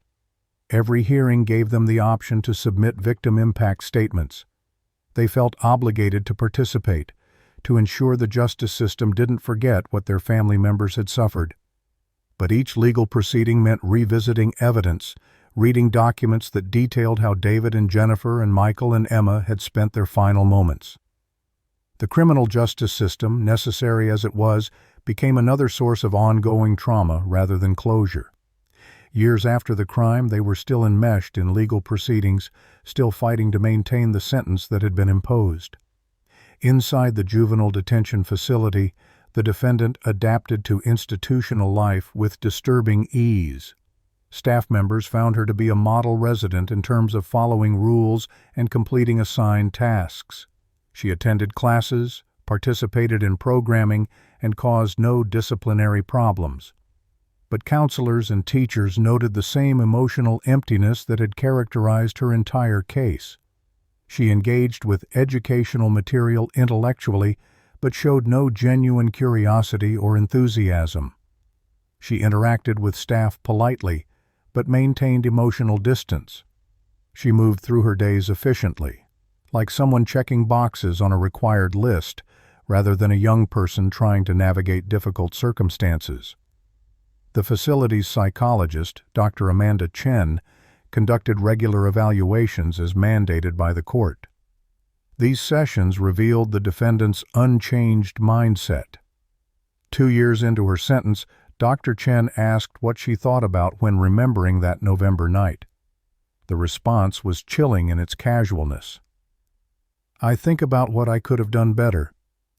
Every hearing gave them the option to submit victim impact statements. They felt obligated to participate, to ensure the justice system didn't forget what their family members had suffered. But each legal proceeding meant revisiting evidence, reading documents that detailed how David and Jennifer and Michael and Emma had spent their final moments. The criminal justice system, necessary as it was, became another source of ongoing trauma rather than closure. Years after the crime, they were still enmeshed in legal proceedings, still fighting to maintain the sentence that had been imposed. Inside the juvenile detention facility, the defendant adapted to institutional life with disturbing ease. Staff members found her to be a model resident in terms of following rules and completing assigned tasks. She attended classes, participated in programming, and caused no disciplinary problems. But counselors and teachers noted the same emotional emptiness that had characterized her entire case. She engaged with educational material intellectually, but showed no genuine curiosity or enthusiasm. She interacted with staff politely, but maintained emotional distance. She moved through her days efficiently, like someone checking boxes on a required list, rather than a young person trying to navigate difficult circumstances. The facility's psychologist, Dr. Amanda Chen, conducted regular evaluations as mandated by the court. These sessions revealed the defendant's unchanged mindset. 2 years into her sentence, Dr. Chen asked what she thought about when remembering that November night. The response was chilling in its casualness. "I think about what I could have done better.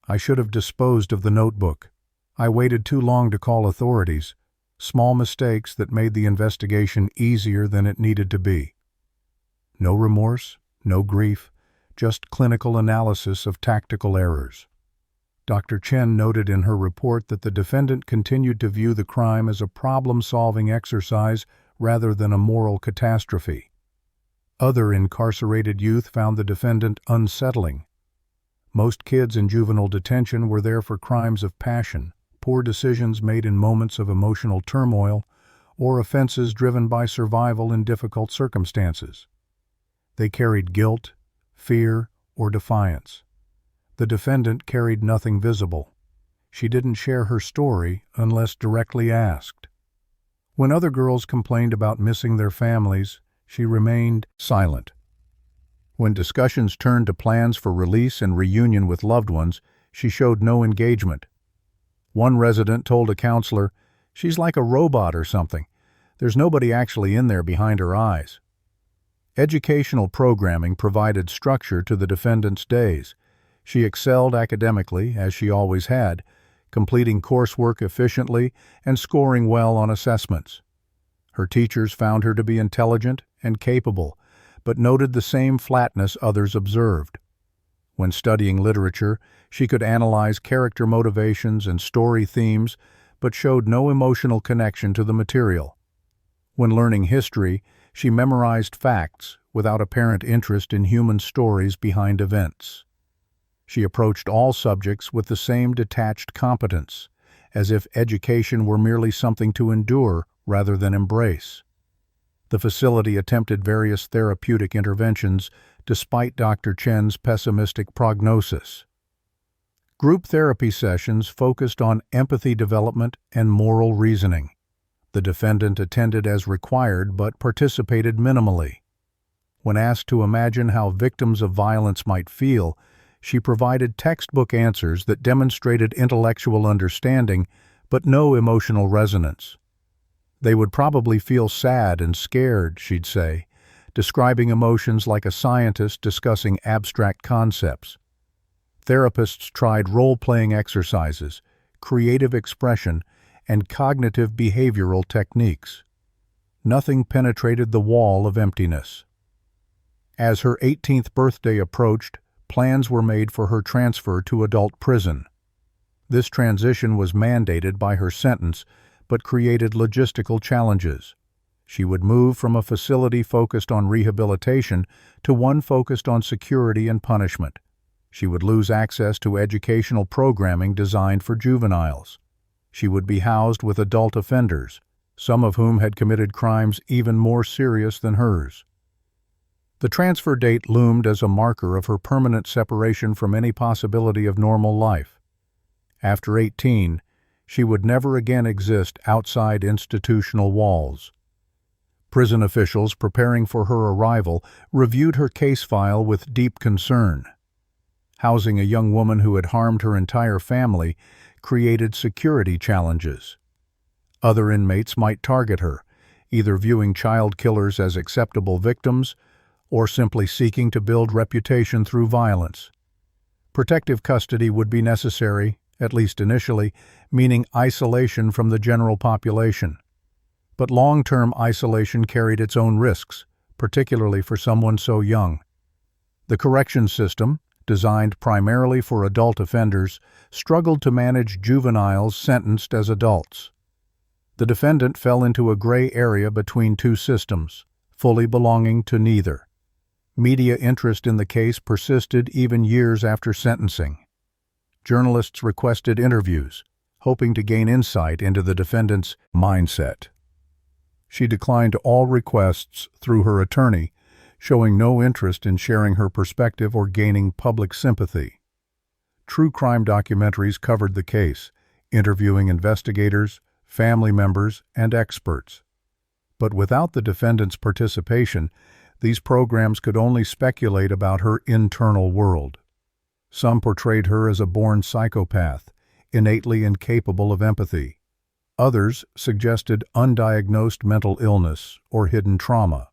I should have disposed of the notebook. I waited too long to call authorities. Small mistakes that made the investigation easier than it needed to be." No remorse, no grief, just clinical analysis of tactical errors. Dr. Chen noted in her report that the defendant continued to view the crime as a problem-solving exercise rather than a moral catastrophe. Other incarcerated youth found the defendant unsettling. Most kids in juvenile detention were there for crimes of passion, poor decisions made in moments of emotional turmoil, or offenses driven by survival in difficult circumstances. They carried guilt, fear, or defiance. The defendant carried nothing visible. She didn't share her story unless directly asked. When other girls complained about missing their families, she remained silent. When discussions turned to plans for release and reunion with loved ones, she showed no engagement. One resident told a counselor, "She's like a robot or something. There's nobody actually in there behind her eyes." Educational programming provided structure to the defendant's days. She excelled academically, as she always had, completing coursework efficiently and scoring well on assessments. Her teachers found her to be intelligent and capable, but noted the same flatness others observed. When studying literature, she could analyze character motivations and story themes, but showed no emotional connection to the material. When learning history, she memorized facts without apparent interest in human stories behind events. She approached all subjects with the same detached competence, as if education were merely something to endure rather than embrace. The facility attempted various therapeutic interventions despite Dr. Chen's pessimistic prognosis. Group therapy sessions focused on empathy development and moral reasoning. The defendant attended as required but participated minimally. When asked to imagine how victims of violence might feel, she provided textbook answers that demonstrated intellectual understanding but no emotional resonance. "They would probably feel sad and scared," she'd say, describing emotions like a scientist discussing abstract concepts. Therapists tried role-playing exercises, creative expression, and cognitive behavioral techniques. Nothing penetrated the wall of emptiness. As her 18th birthday approached, plans were made for her transfer to adult prison. This transition was mandated by her sentence, but created logistical challenges. She would move from a facility focused on rehabilitation to one focused on security and punishment. She would lose access to educational programming designed for juveniles. She would be housed with adult offenders, some of whom had committed crimes even more serious than hers. The transfer date loomed as a marker of her permanent separation from any possibility of normal life. After 18, she would never again exist outside institutional walls. Prison officials preparing for her arrival reviewed her case file with deep concern. Housing a young woman who had harmed her entire family created security challenges. Other inmates might target her, either viewing child killers as acceptable victims or simply seeking to build reputation through violence. Protective custody would be necessary, at least initially, meaning isolation from the general population. But long-term isolation carried its own risks, particularly for someone so young. The correction system, designed primarily for adult offenders, struggled to manage juveniles sentenced as adults. The defendant fell into a gray area between two systems, fully belonging to neither. Media interest in the case persisted even years after sentencing. Journalists requested interviews, hoping to gain insight into the defendant's mindset. She declined all requests through her attorney, showing no interest in sharing her perspective or gaining public sympathy. True crime documentaries covered the case, interviewing investigators, family members, and experts. But without the defendant's participation, these programs could only speculate about her internal world. Some portrayed her as a born psychopath, innately incapable of empathy. Others suggested undiagnosed mental illness or hidden trauma.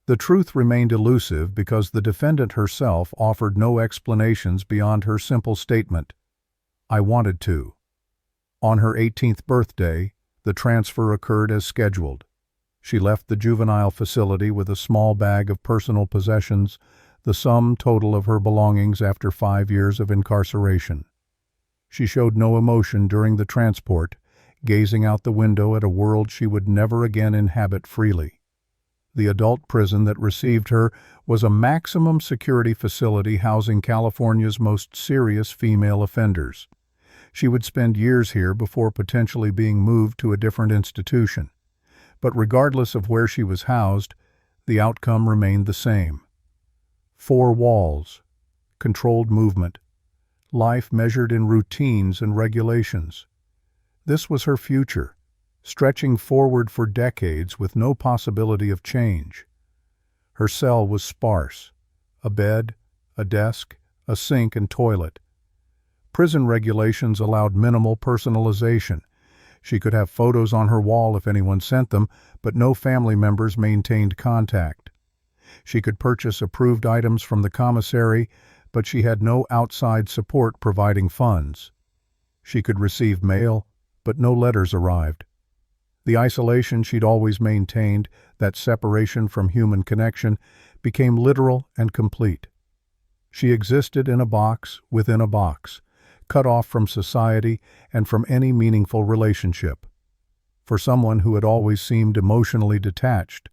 The truth remained elusive because the defendant herself offered no explanations beyond her simple statement, "I wanted to." On her 18th birthday, the transfer occurred as scheduled. She left the juvenile facility with a small bag of personal possessions, the sum total of her belongings after 5 years of incarceration. She showed no emotion during the transport, gazing out the window at a world she would never again inhabit freely. The adult prison that received her was a maximum security facility housing California's most serious female offenders. She would spend years here before potentially being moved to a different institution. But regardless of where she was housed, the outcome remained the same. 4 walls, controlled movement, life measured in routines and regulations. This was her future, stretching forward for decades with no possibility of change. Her cell was sparse: a bed, a desk, a sink, and toilet. Prison regulations allowed minimal personalization. She could have photos on her wall if anyone sent them, but no family members maintained contact. She could purchase approved items from the commissary, but she had no outside support providing funds. She could receive mail, but no letters arrived. The isolation she'd always maintained, that separation from human connection, became literal and complete. She existed in a box within a box, cut off from society and from any meaningful relationship. For someone who had always seemed emotionally detached,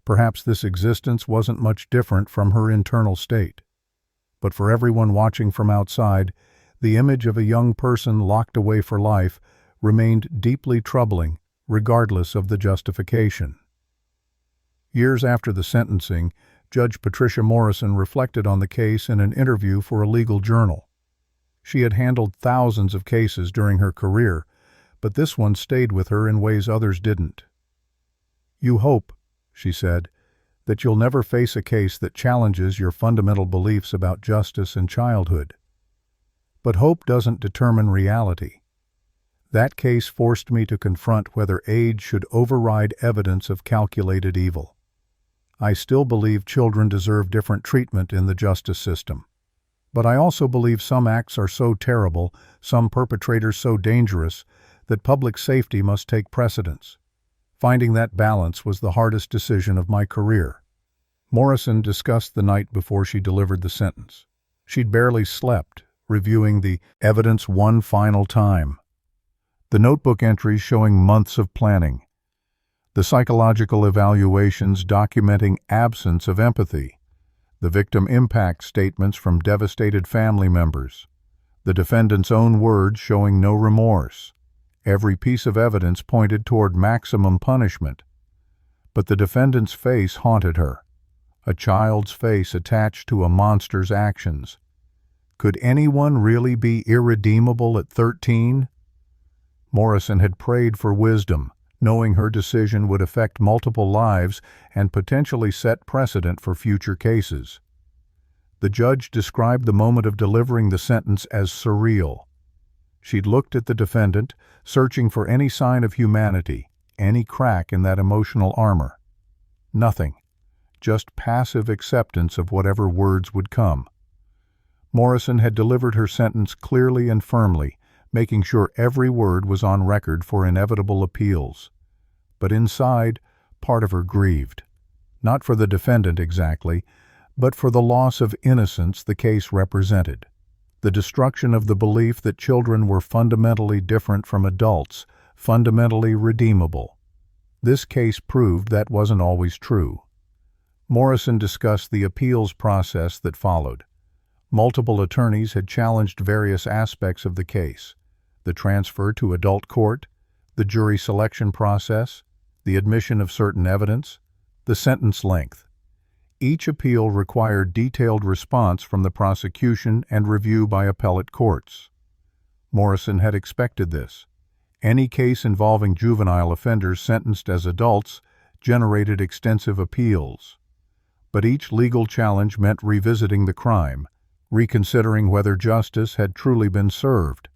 perhaps this existence wasn't much different from her internal state. But for everyone watching from outside, the image of a young person locked away for life remained deeply troubling, regardless of the justification. Years after the sentencing, Judge Patricia Morrison reflected on the case in an interview for a legal journal. She had handled thousands of cases during her career, but this one stayed with her in ways others didn't. "You hope," she said, "that you'll never face a case that challenges your fundamental beliefs about justice and childhood. But hope doesn't determine reality. That case forced me to confront whether age should override evidence of calculated evil. I still believe children deserve different treatment in the justice system. But I also believe some acts are so terrible, some perpetrators so dangerous, that public safety must take precedence. Finding that balance was the hardest decision of my career." Morrison discussed the night before she delivered the sentence. She'd barely slept, reviewing the evidence one final time. The notebook entries showing months of planning. The psychological evaluations documenting absence of empathy. The victim impact statements from devastated family members. The defendant's own words showing no remorse. Every piece of evidence pointed toward maximum punishment. But the defendant's face haunted her. A child's face attached to a monster's actions. Could anyone really be irredeemable at 13? Morrison had prayed for wisdom, knowing her decision would affect multiple lives and potentially set precedent for future cases. The judge described the moment of delivering the sentence as surreal. She'd looked at the defendant, searching for any sign of humanity, any crack in that emotional armor. Nothing, just passive acceptance of whatever words would come. Morrison had delivered her sentence clearly and firmly, making sure every word was on record for inevitable appeals. But inside, part of her grieved. Not for the defendant exactly, but for the loss of innocence the case represented. The destruction of the belief that children were fundamentally different from adults, fundamentally redeemable. This case proved that wasn't always true. Morrison discussed the appeals process that followed. Multiple attorneys had challenged various aspects of the case: the transfer to adult court, the jury selection process, the admission of certain evidence, the sentence length. Each appeal required detailed response from the prosecution and review by appellate courts. Morrison had expected this. Any case involving juvenile offenders sentenced as adults generated extensive appeals. But each legal challenge meant revisiting the crime, reconsidering whether justice had truly been served.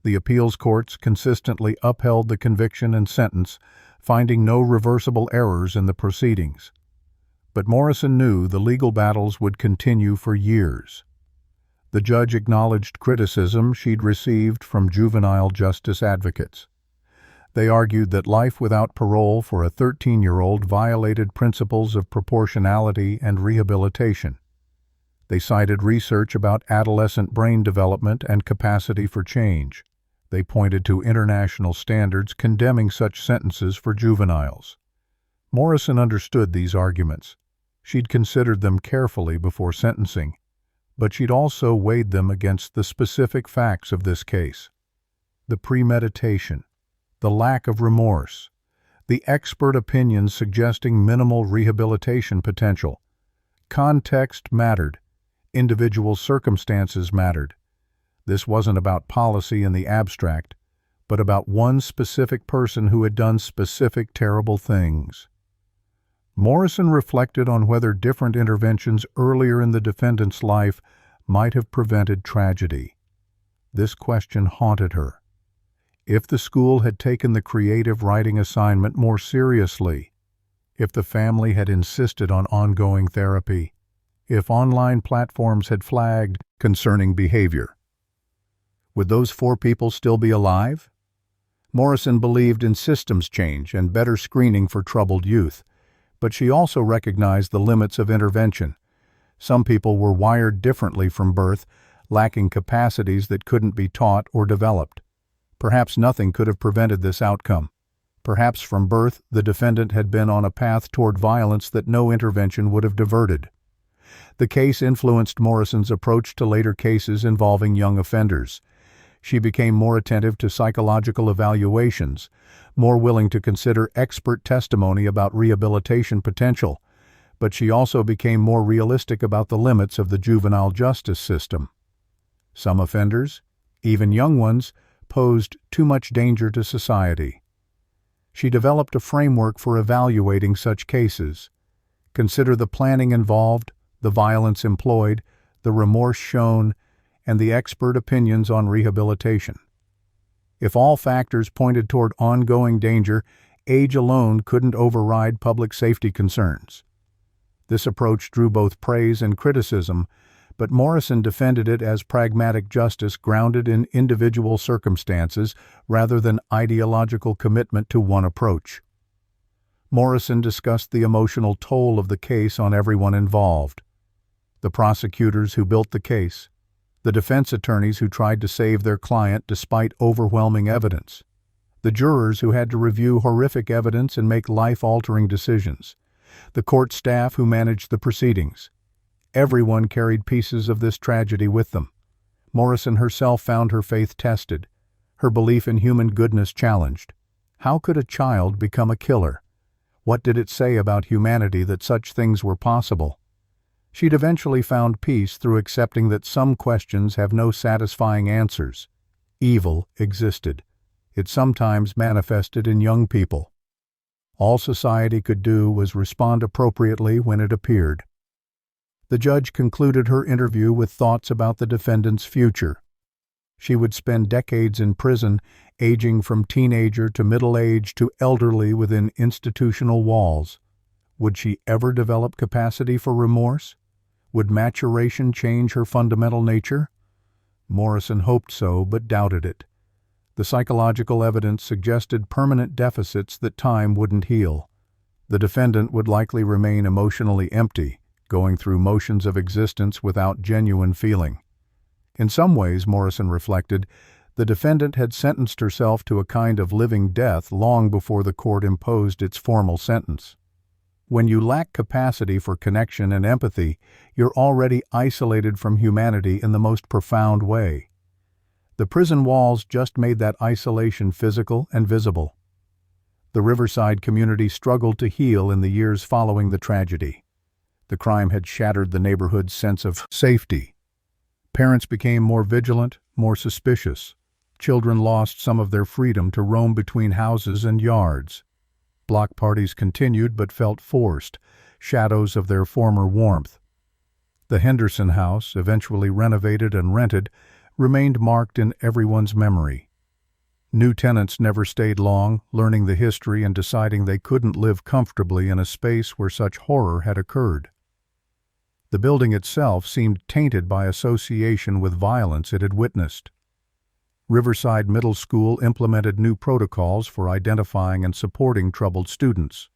The appeals courts consistently upheld the conviction and sentence, finding no reversible errors in the proceedings. But Morrison knew the legal battles would continue for years. The judge acknowledged criticism she'd received from juvenile justice advocates. They argued that life without parole for a 13-year-old violated principles of proportionality and rehabilitation. They cited research about adolescent brain development and capacity for change. They pointed to international standards condemning such sentences for juveniles. Morrison understood these arguments. She'd considered them carefully before sentencing, but she'd also weighed them against the specific facts of this case. The premeditation, the lack of remorse, the expert opinions suggesting minimal rehabilitation potential. Context mattered. Individual circumstances mattered. This wasn't about policy in the abstract, but about one specific person who had done specific terrible things. Morrison reflected on whether different interventions earlier in the defendant's life might have prevented tragedy. This question haunted her. If the school had taken the creative writing assignment more seriously, if the family had insisted on ongoing therapy, if online platforms had flagged concerning behavior, would those 4 people still be alive? Morrison believed in systems change and better screening for troubled youth, but she also recognized the limits of intervention. Some people were wired differently from birth, lacking capacities that couldn't be taught or developed. Perhaps nothing could have prevented this outcome. Perhaps from birth the defendant had been on a path toward violence that no intervention would have diverted. The case influenced Morrison's approach to later cases involving young offenders. She became more attentive to psychological evaluations, more willing to consider expert testimony about rehabilitation potential, but she also became more realistic about the limits of the juvenile justice system. Some offenders, even young ones, posed too much danger to society. She developed a framework for evaluating such cases. Consider the planning involved, the violence employed, the remorse shown, and the expert opinions on rehabilitation. If all factors pointed toward ongoing danger, age alone couldn't override public safety concerns. This approach drew both praise and criticism, but Morrison defended it as pragmatic justice grounded in individual circumstances rather than ideological commitment to one approach. Morrison discussed the emotional toll of the case on everyone involved: the prosecutors who built the case, the defense attorneys who tried to save their client despite overwhelming evidence, the jurors who had to review horrific evidence and make life-altering decisions, the court staff who managed the proceedings. Everyone carried pieces of this tragedy with them. Morrison herself found her faith tested, her belief in human goodness challenged. How could a child become a killer? What did it say about humanity that such things were possible? She'd eventually found peace through accepting that some questions have no satisfying answers. Evil existed. It sometimes manifested in young people. All society could do was respond appropriately when it appeared. The judge concluded her interview with thoughts about the defendant's future. She would spend decades in prison, aging from teenager to middle age to elderly within institutional walls. Would she ever develop capacity for remorse? Would maturation change her fundamental nature? Morrison hoped so, but doubted it. The psychological evidence suggested permanent deficits that time wouldn't heal. The defendant would likely remain emotionally empty, going through motions of existence without genuine feeling. In some ways, Morrison reflected, the defendant had sentenced herself to a kind of living death long before the court imposed its formal sentence. When you lack capacity for connection and empathy, you're already isolated from humanity in the most profound way. The prison walls just made that isolation physical and visible. The Riverside community struggled to heal in the years following the tragedy. The crime had shattered the neighborhood's sense of safety. Parents became more vigilant, more suspicious. Children lost some of their freedom to roam between houses and yards. Block parties continued but felt forced, shadows of their former warmth. The Henderson house, eventually renovated and rented, remained marked in everyone's memory. New tenants never stayed long, learning the history and deciding they couldn't live comfortably in a space where such horror had occurred. The building itself seemed tainted by association with violence it had witnessed. Riverside Middle School implemented new protocols for identifying and supporting troubled students.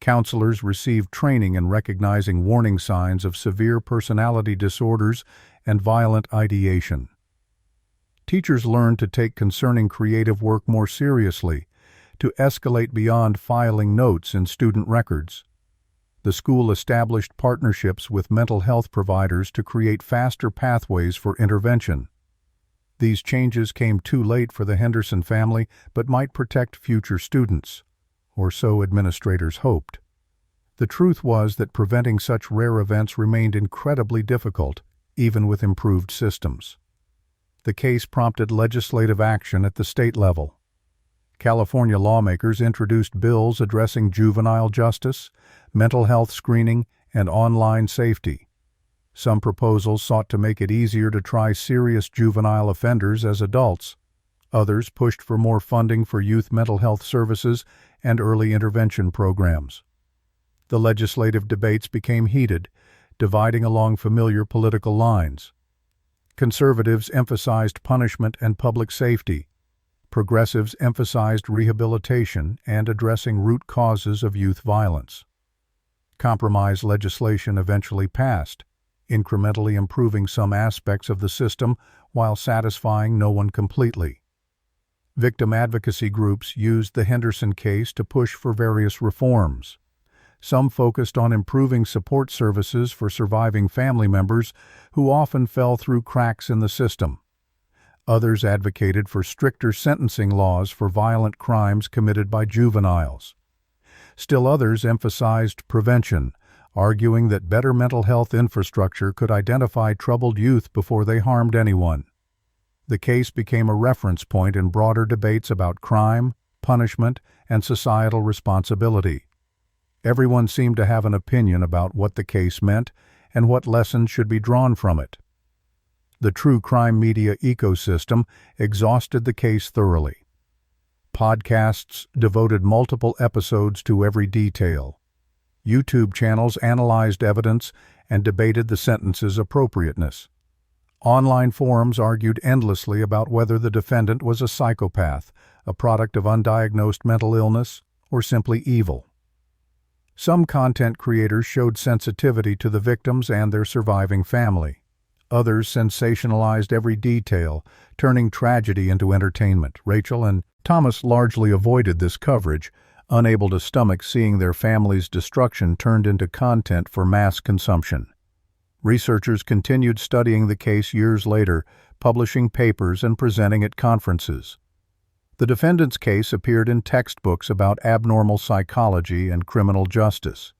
Counselors received training in recognizing warning signs of severe personality disorders and violent ideation. Teachers learned to take concerning creative work more seriously, to escalate beyond filing notes in student records. The school established partnerships with mental health providers to create faster pathways for intervention. These changes came too late for the Henderson family, but might protect future students, or so administrators hoped. The truth was that preventing such rare events remained incredibly difficult, even with improved systems. The case prompted legislative action at the state level. California lawmakers introduced bills addressing juvenile justice, mental health screening, and online safety. Some proposals sought to make it easier to try serious juvenile offenders as adults. Others pushed for more funding for youth mental health services and early intervention programs. The legislative debates became heated, dividing along familiar political lines. Conservatives emphasized punishment and public safety. Progressives emphasized rehabilitation and addressing root causes of youth violence. Compromise legislation eventually passed, incrementally improving some aspects of the system while satisfying no one completely. Victim advocacy groups used the Henderson case to push for various reforms. Some focused on improving support services for surviving family members who often fell through cracks in the system. Others advocated for stricter sentencing laws for violent crimes committed by juveniles. Still others emphasized prevention, arguing that better mental health infrastructure could identify troubled youth before they harmed anyone. The case became a reference point in broader debates about crime, punishment, and societal responsibility. Everyone seemed to have an opinion about what the case meant and what lessons should be drawn from it. The true crime media ecosystem exhausted the case thoroughly. Podcasts devoted multiple episodes to every detail. YouTube channels analyzed evidence and debated the sentence's appropriateness. Online forums argued endlessly about whether the defendant was a psychopath, a product of undiagnosed mental illness, or simply evil. Some content creators showed sensitivity to the victims and their surviving family. Others sensationalized every detail, turning tragedy into entertainment. Rachel and Thomas largely avoided this coverage, unable to stomach seeing their family's destruction turned into content for mass consumption. Researchers continued studying the case years later, publishing papers and presenting at conferences. The defendant's case appeared in textbooks about abnormal psychology and criminal justice.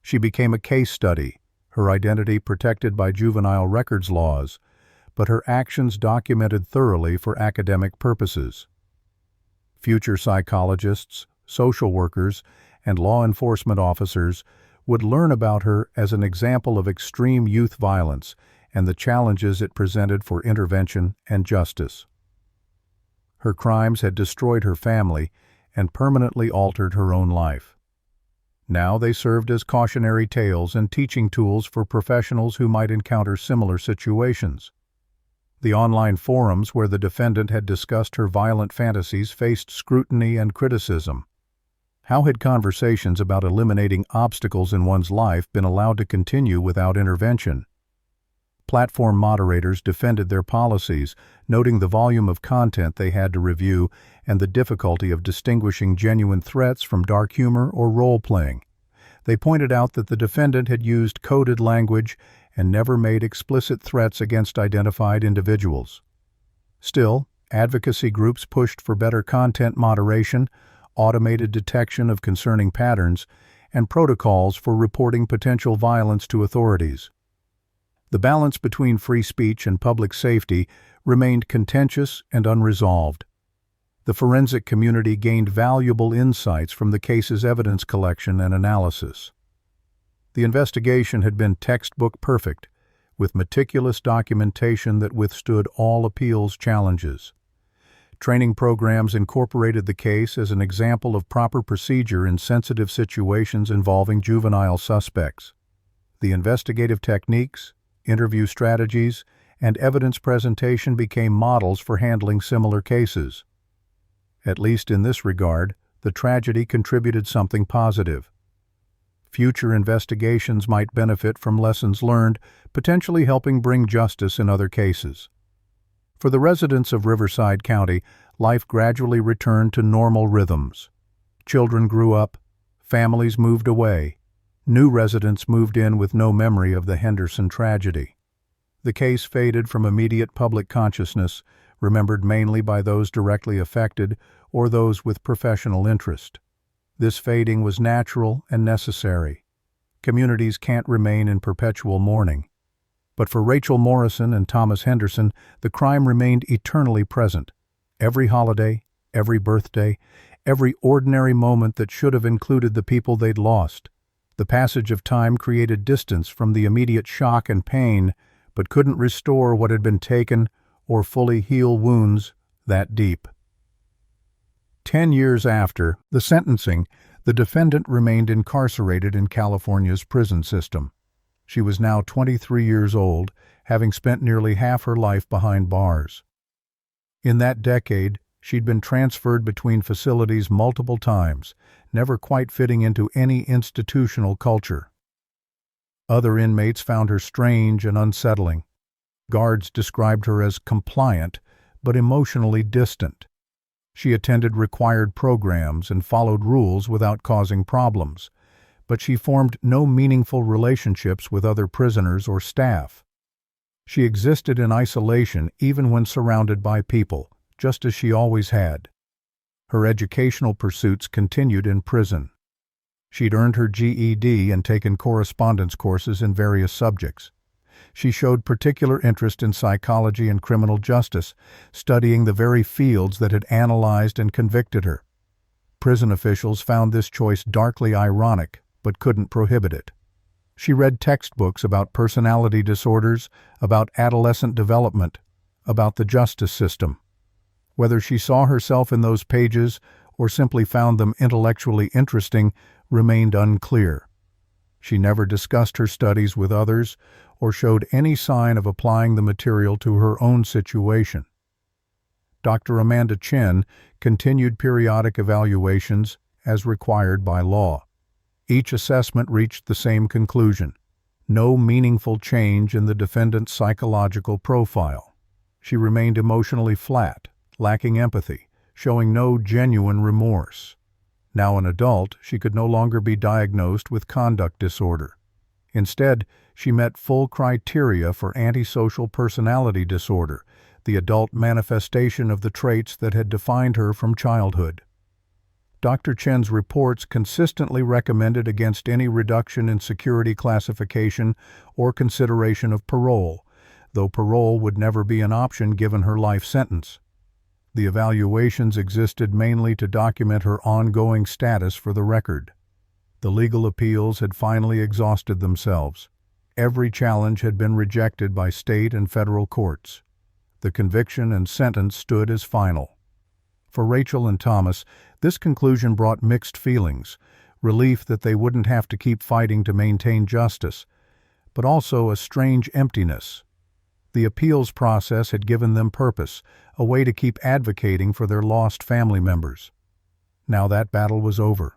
She became a case study, her identity protected by juvenile records laws, but her actions documented thoroughly for academic purposes. Future psychologists, social workers, and law enforcement officers would learn about her as an example of extreme youth violence and the challenges it presented for intervention and justice. Her crimes had destroyed her family and permanently altered her own life. Now they served as cautionary tales and teaching tools for professionals who might encounter similar situations. The online forums where the defendant had discussed her violent fantasies faced scrutiny and criticism. How had conversations about eliminating obstacles in one's life been allowed to continue without intervention? Platform moderators defended their policies, noting the volume of content they had to review and the difficulty of distinguishing genuine threats from dark humor or role-playing. They pointed out that the defendant had used coded language and never made explicit threats against identified individuals. Still, advocacy groups pushed for better content moderation, automated detection of concerning patterns, and protocols for reporting potential violence to authorities. The balance between free speech and public safety remained contentious and unresolved. The forensic community gained valuable insights from the case's evidence collection and analysis. The investigation had been textbook perfect, with meticulous documentation that withstood all appeals challenges. Training programs incorporated the case as an example of proper procedure in sensitive situations involving juvenile suspects. The investigative techniques, interview strategies, and evidence presentation became models for handling similar cases. At least in this regard, the tragedy contributed something positive. Future investigations might benefit from lessons learned, potentially helping bring justice in other cases. For the residents of Riverside County, life gradually returned to normal rhythms. Children grew up, families moved away. New residents moved in with no memory of the Henderson tragedy. The case faded from immediate public consciousness, remembered mainly by those directly affected or those with professional interest. This fading was natural and necessary. Communities can't remain in perpetual mourning. But for Rachel Morrison and Thomas Henderson, the crime remained eternally present. Every holiday, every birthday, every ordinary moment that should have included the people they'd lost. The passage of time created distance from the immediate shock and pain, but couldn't restore what had been taken or fully heal wounds that deep. 10 years after the sentencing, the defendant remained incarcerated in California's prison system. She was now 23 years old, having spent nearly half her life behind bars. In that decade, she'd been transferred between facilities multiple times, never quite fitting into any institutional culture. Other inmates found her strange and unsettling. Guards described her as compliant, but emotionally distant. She attended required programs and followed rules without causing problems, but she formed no meaningful relationships with other prisoners or staff. She existed in isolation even when surrounded by people, just as she always had. Her educational pursuits continued in prison. She'd earned her GED and taken correspondence courses in various subjects. She showed particular interest in psychology and criminal justice, studying the very fields that had analyzed and convicted her. Prison officials found this choice darkly ironic, but couldn't prohibit it. She read textbooks about personality disorders, about adolescent development, about the justice system. Whether she saw herself in those pages or simply found them intellectually interesting remained unclear. She never discussed her studies with others or showed any sign of applying the material to her own situation. Dr. Amanda Chen continued periodic evaluations as required by law. Each assessment reached the same conclusion: no meaningful change in the defendant's psychological profile. She remained emotionally flat, lacking empathy, showing no genuine remorse. Now an adult, she could no longer be diagnosed with conduct disorder. Instead, she met full criteria for antisocial personality disorder, the adult manifestation of the traits that had defined her from childhood. Dr. Chen's reports consistently recommended against any reduction in security classification or consideration of parole, though parole would never be an option given her life sentence. The evaluations existed mainly to document her ongoing status for the record. The legal appeals had finally exhausted themselves. Every challenge had been rejected by state and federal courts. The conviction and sentence stood as final. For Rachel and Thomas, this conclusion brought mixed feelings, relief that they wouldn't have to keep fighting to maintain justice, but also a strange emptiness. The appeals process had given them purpose, a way to keep advocating for their lost family members. Now that battle was over.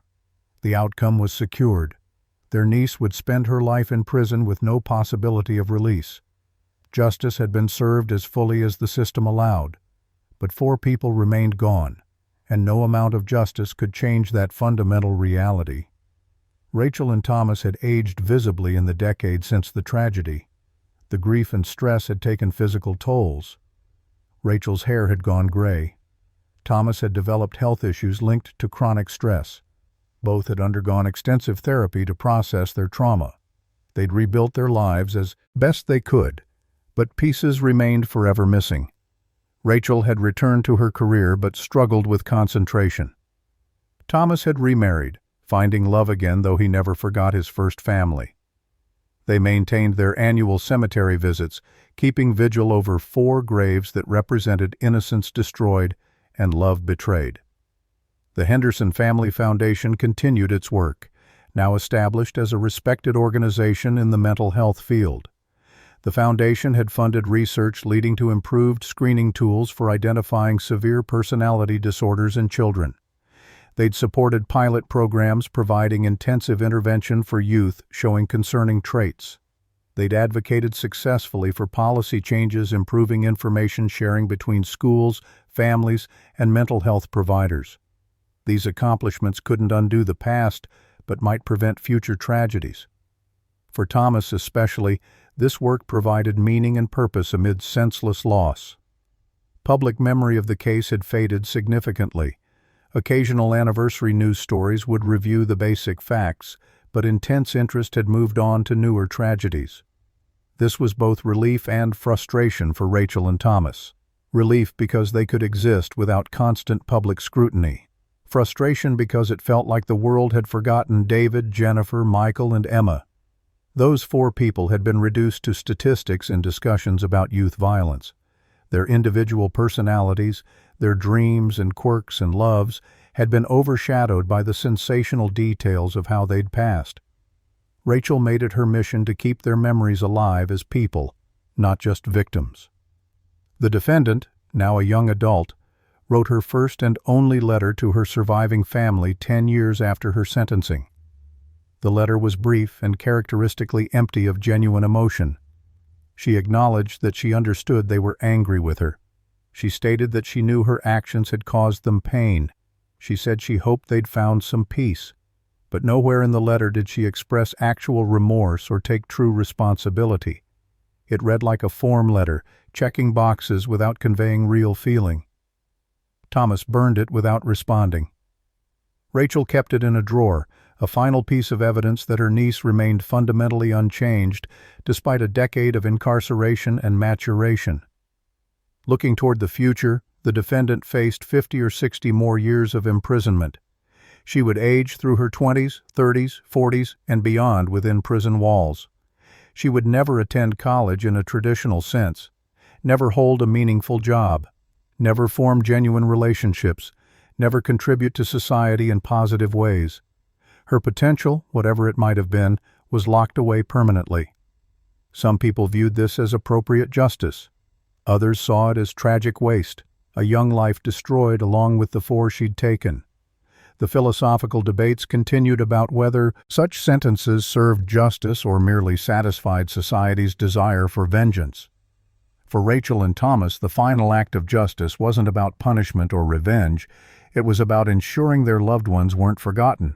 The outcome was secured. Their niece would spend her life in prison with no possibility of release. Justice had been served as fully as the system allowed, but 4 people remained gone, and no amount of justice could change that fundamental reality. Rachel and Thomas had aged visibly in the decade since the tragedy. The grief and stress had taken physical tolls. Rachel's hair had gone gray. Thomas had developed health issues linked to chronic stress. Both had undergone extensive therapy to process their trauma. They'd rebuilt their lives as best they could, but pieces remained forever missing. Rachel had returned to her career but struggled with concentration. Thomas had remarried, finding love again though he never forgot his first family. They maintained their annual cemetery visits, keeping vigil over 4 graves that represented innocence destroyed and love betrayed. The Henderson Family Foundation continued its work, now established as a respected organization in the mental health field. The foundation had funded research leading to improved screening tools for identifying severe personality disorders in children. They'd supported pilot programs providing intensive intervention for youth showing concerning traits. They'd advocated successfully for policy changes improving information sharing between schools, families, and mental health providers. These accomplishments couldn't undo the past, but might prevent future tragedies. For Thomas especially, this work provided meaning and purpose amid senseless loss. Public memory of the case had faded significantly. Occasional anniversary news stories would review the basic facts, but intense interest had moved on to newer tragedies. This was both relief and frustration for Rachel and Thomas. Relief because they could exist without constant public scrutiny. Frustration because it felt like the world had forgotten David, Jennifer, Michael, and Emma. Those 4 people had been reduced to statistics in discussions about youth violence. Their individual personalities, their dreams and quirks and loves, had been overshadowed by the sensational details of how they'd passed. Rachel made it her mission to keep their memories alive as people, not just victims. The defendant, now a young adult, wrote her first and only letter to her surviving family 10 years after her sentencing. The letter was brief and characteristically empty of genuine emotion. She acknowledged that she understood they were angry with her. She stated that she knew her actions had caused them pain. She said she hoped they'd found some peace. But nowhere in the letter did she express actual remorse or take true responsibility. It read like a form letter, checking boxes without conveying real feeling. Thomas burned it without responding. Rachel kept it in a drawer, a final piece of evidence that her niece remained fundamentally unchanged despite a decade of incarceration and maturation. Looking toward the future, the defendant faced 50 or 60 more years of imprisonment. She would age through her 20s, 30s, 40s, and beyond within prison walls. She would never attend college in a traditional sense, never hold a meaningful job, never form genuine relationships, never contribute to society in positive ways. Her potential, whatever it might have been, was locked away permanently. Some people viewed this as appropriate justice. Others saw it as tragic waste, a young life destroyed along with the 4 she'd taken. The philosophical debates continued about whether such sentences served justice or merely satisfied society's desire for vengeance. For Rachel and Thomas, the final act of justice wasn't about punishment or revenge. It was about ensuring their loved ones weren't forgotten.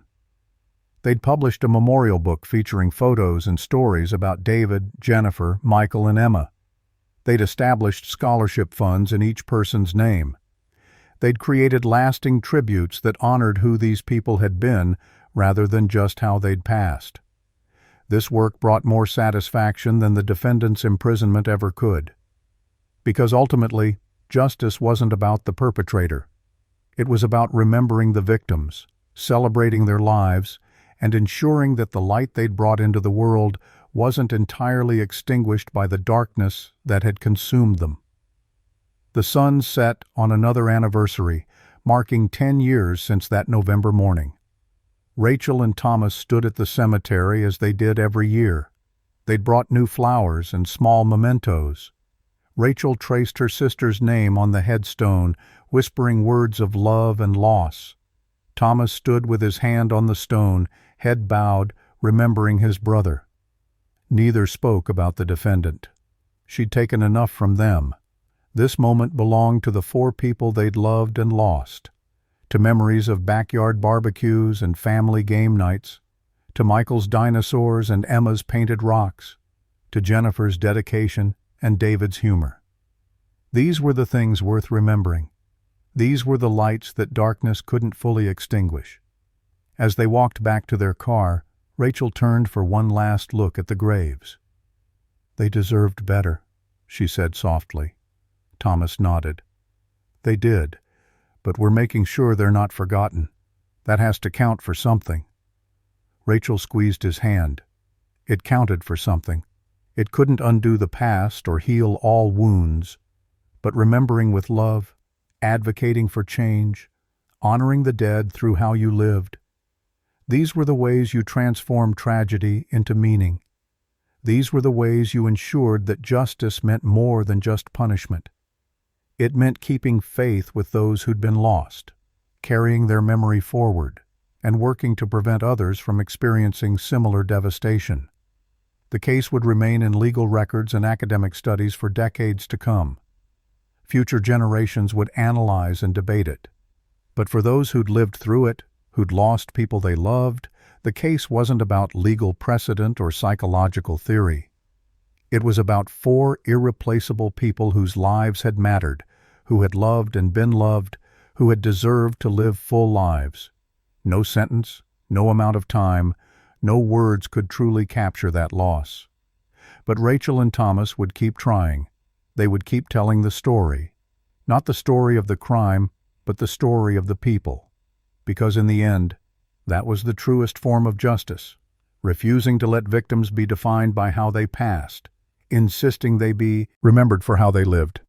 They'd published a memorial book featuring photos and stories about David, Jennifer, Michael, and Emma. They'd established scholarship funds in each person's name. They'd created lasting tributes that honored who these people had been rather than just how they'd passed. This work brought more satisfaction than the defendant's imprisonment ever could. Because ultimately, justice wasn't about the perpetrator. It was about remembering the victims, celebrating their lives, and ensuring that the light they'd brought into the world wasn't entirely extinguished by the darkness that had consumed them. The sun set on another anniversary, marking 10 years since that November morning. Rachel and Thomas stood at the cemetery as they did every year. They'd brought new flowers and small mementos. Rachel traced her sister's name on the headstone, whispering words of love and loss. Thomas stood with his hand on the stone, head bowed, remembering his brother. Neither spoke about the defendant. She'd taken enough from them. This moment belonged to the 4 people they'd loved and lost, to memories of backyard barbecues and family game nights, to Michael's dinosaurs and Emma's painted rocks, to Jennifer's dedication and David's humor. These were the things worth remembering. These were the lights that darkness couldn't fully extinguish. As they walked back to their car, Rachel turned for one last look at the graves. "They deserved better," she said softly. Thomas nodded. "They did, but we're making sure they're not forgotten. That has to count for something." Rachel squeezed his hand. It counted for something. It couldn't undo the past or heal all wounds, but remembering with love, advocating for change, honoring the dead through how you lived. These were the ways you transformed tragedy into meaning. These were the ways you ensured that justice meant more than just punishment. It meant keeping faith with those who'd been lost, carrying their memory forward, and working to prevent others from experiencing similar devastation. The case would remain in legal records and academic studies for decades to come. Future generations would analyze and debate it. But for those who'd lived through it, who'd lost people they loved, the case wasn't about legal precedent or psychological theory. It was about 4 irreplaceable people whose lives had mattered, who had loved and been loved, who had deserved to live full lives. No sentence, no amount of time, no words could truly capture that loss. But Rachel and Thomas would keep trying. They would keep telling the story. Not the story of the crime, but the story of the people. Because in the end, that was the truest form of justice, refusing to let victims be defined by how they passed, insisting they be remembered for how they lived.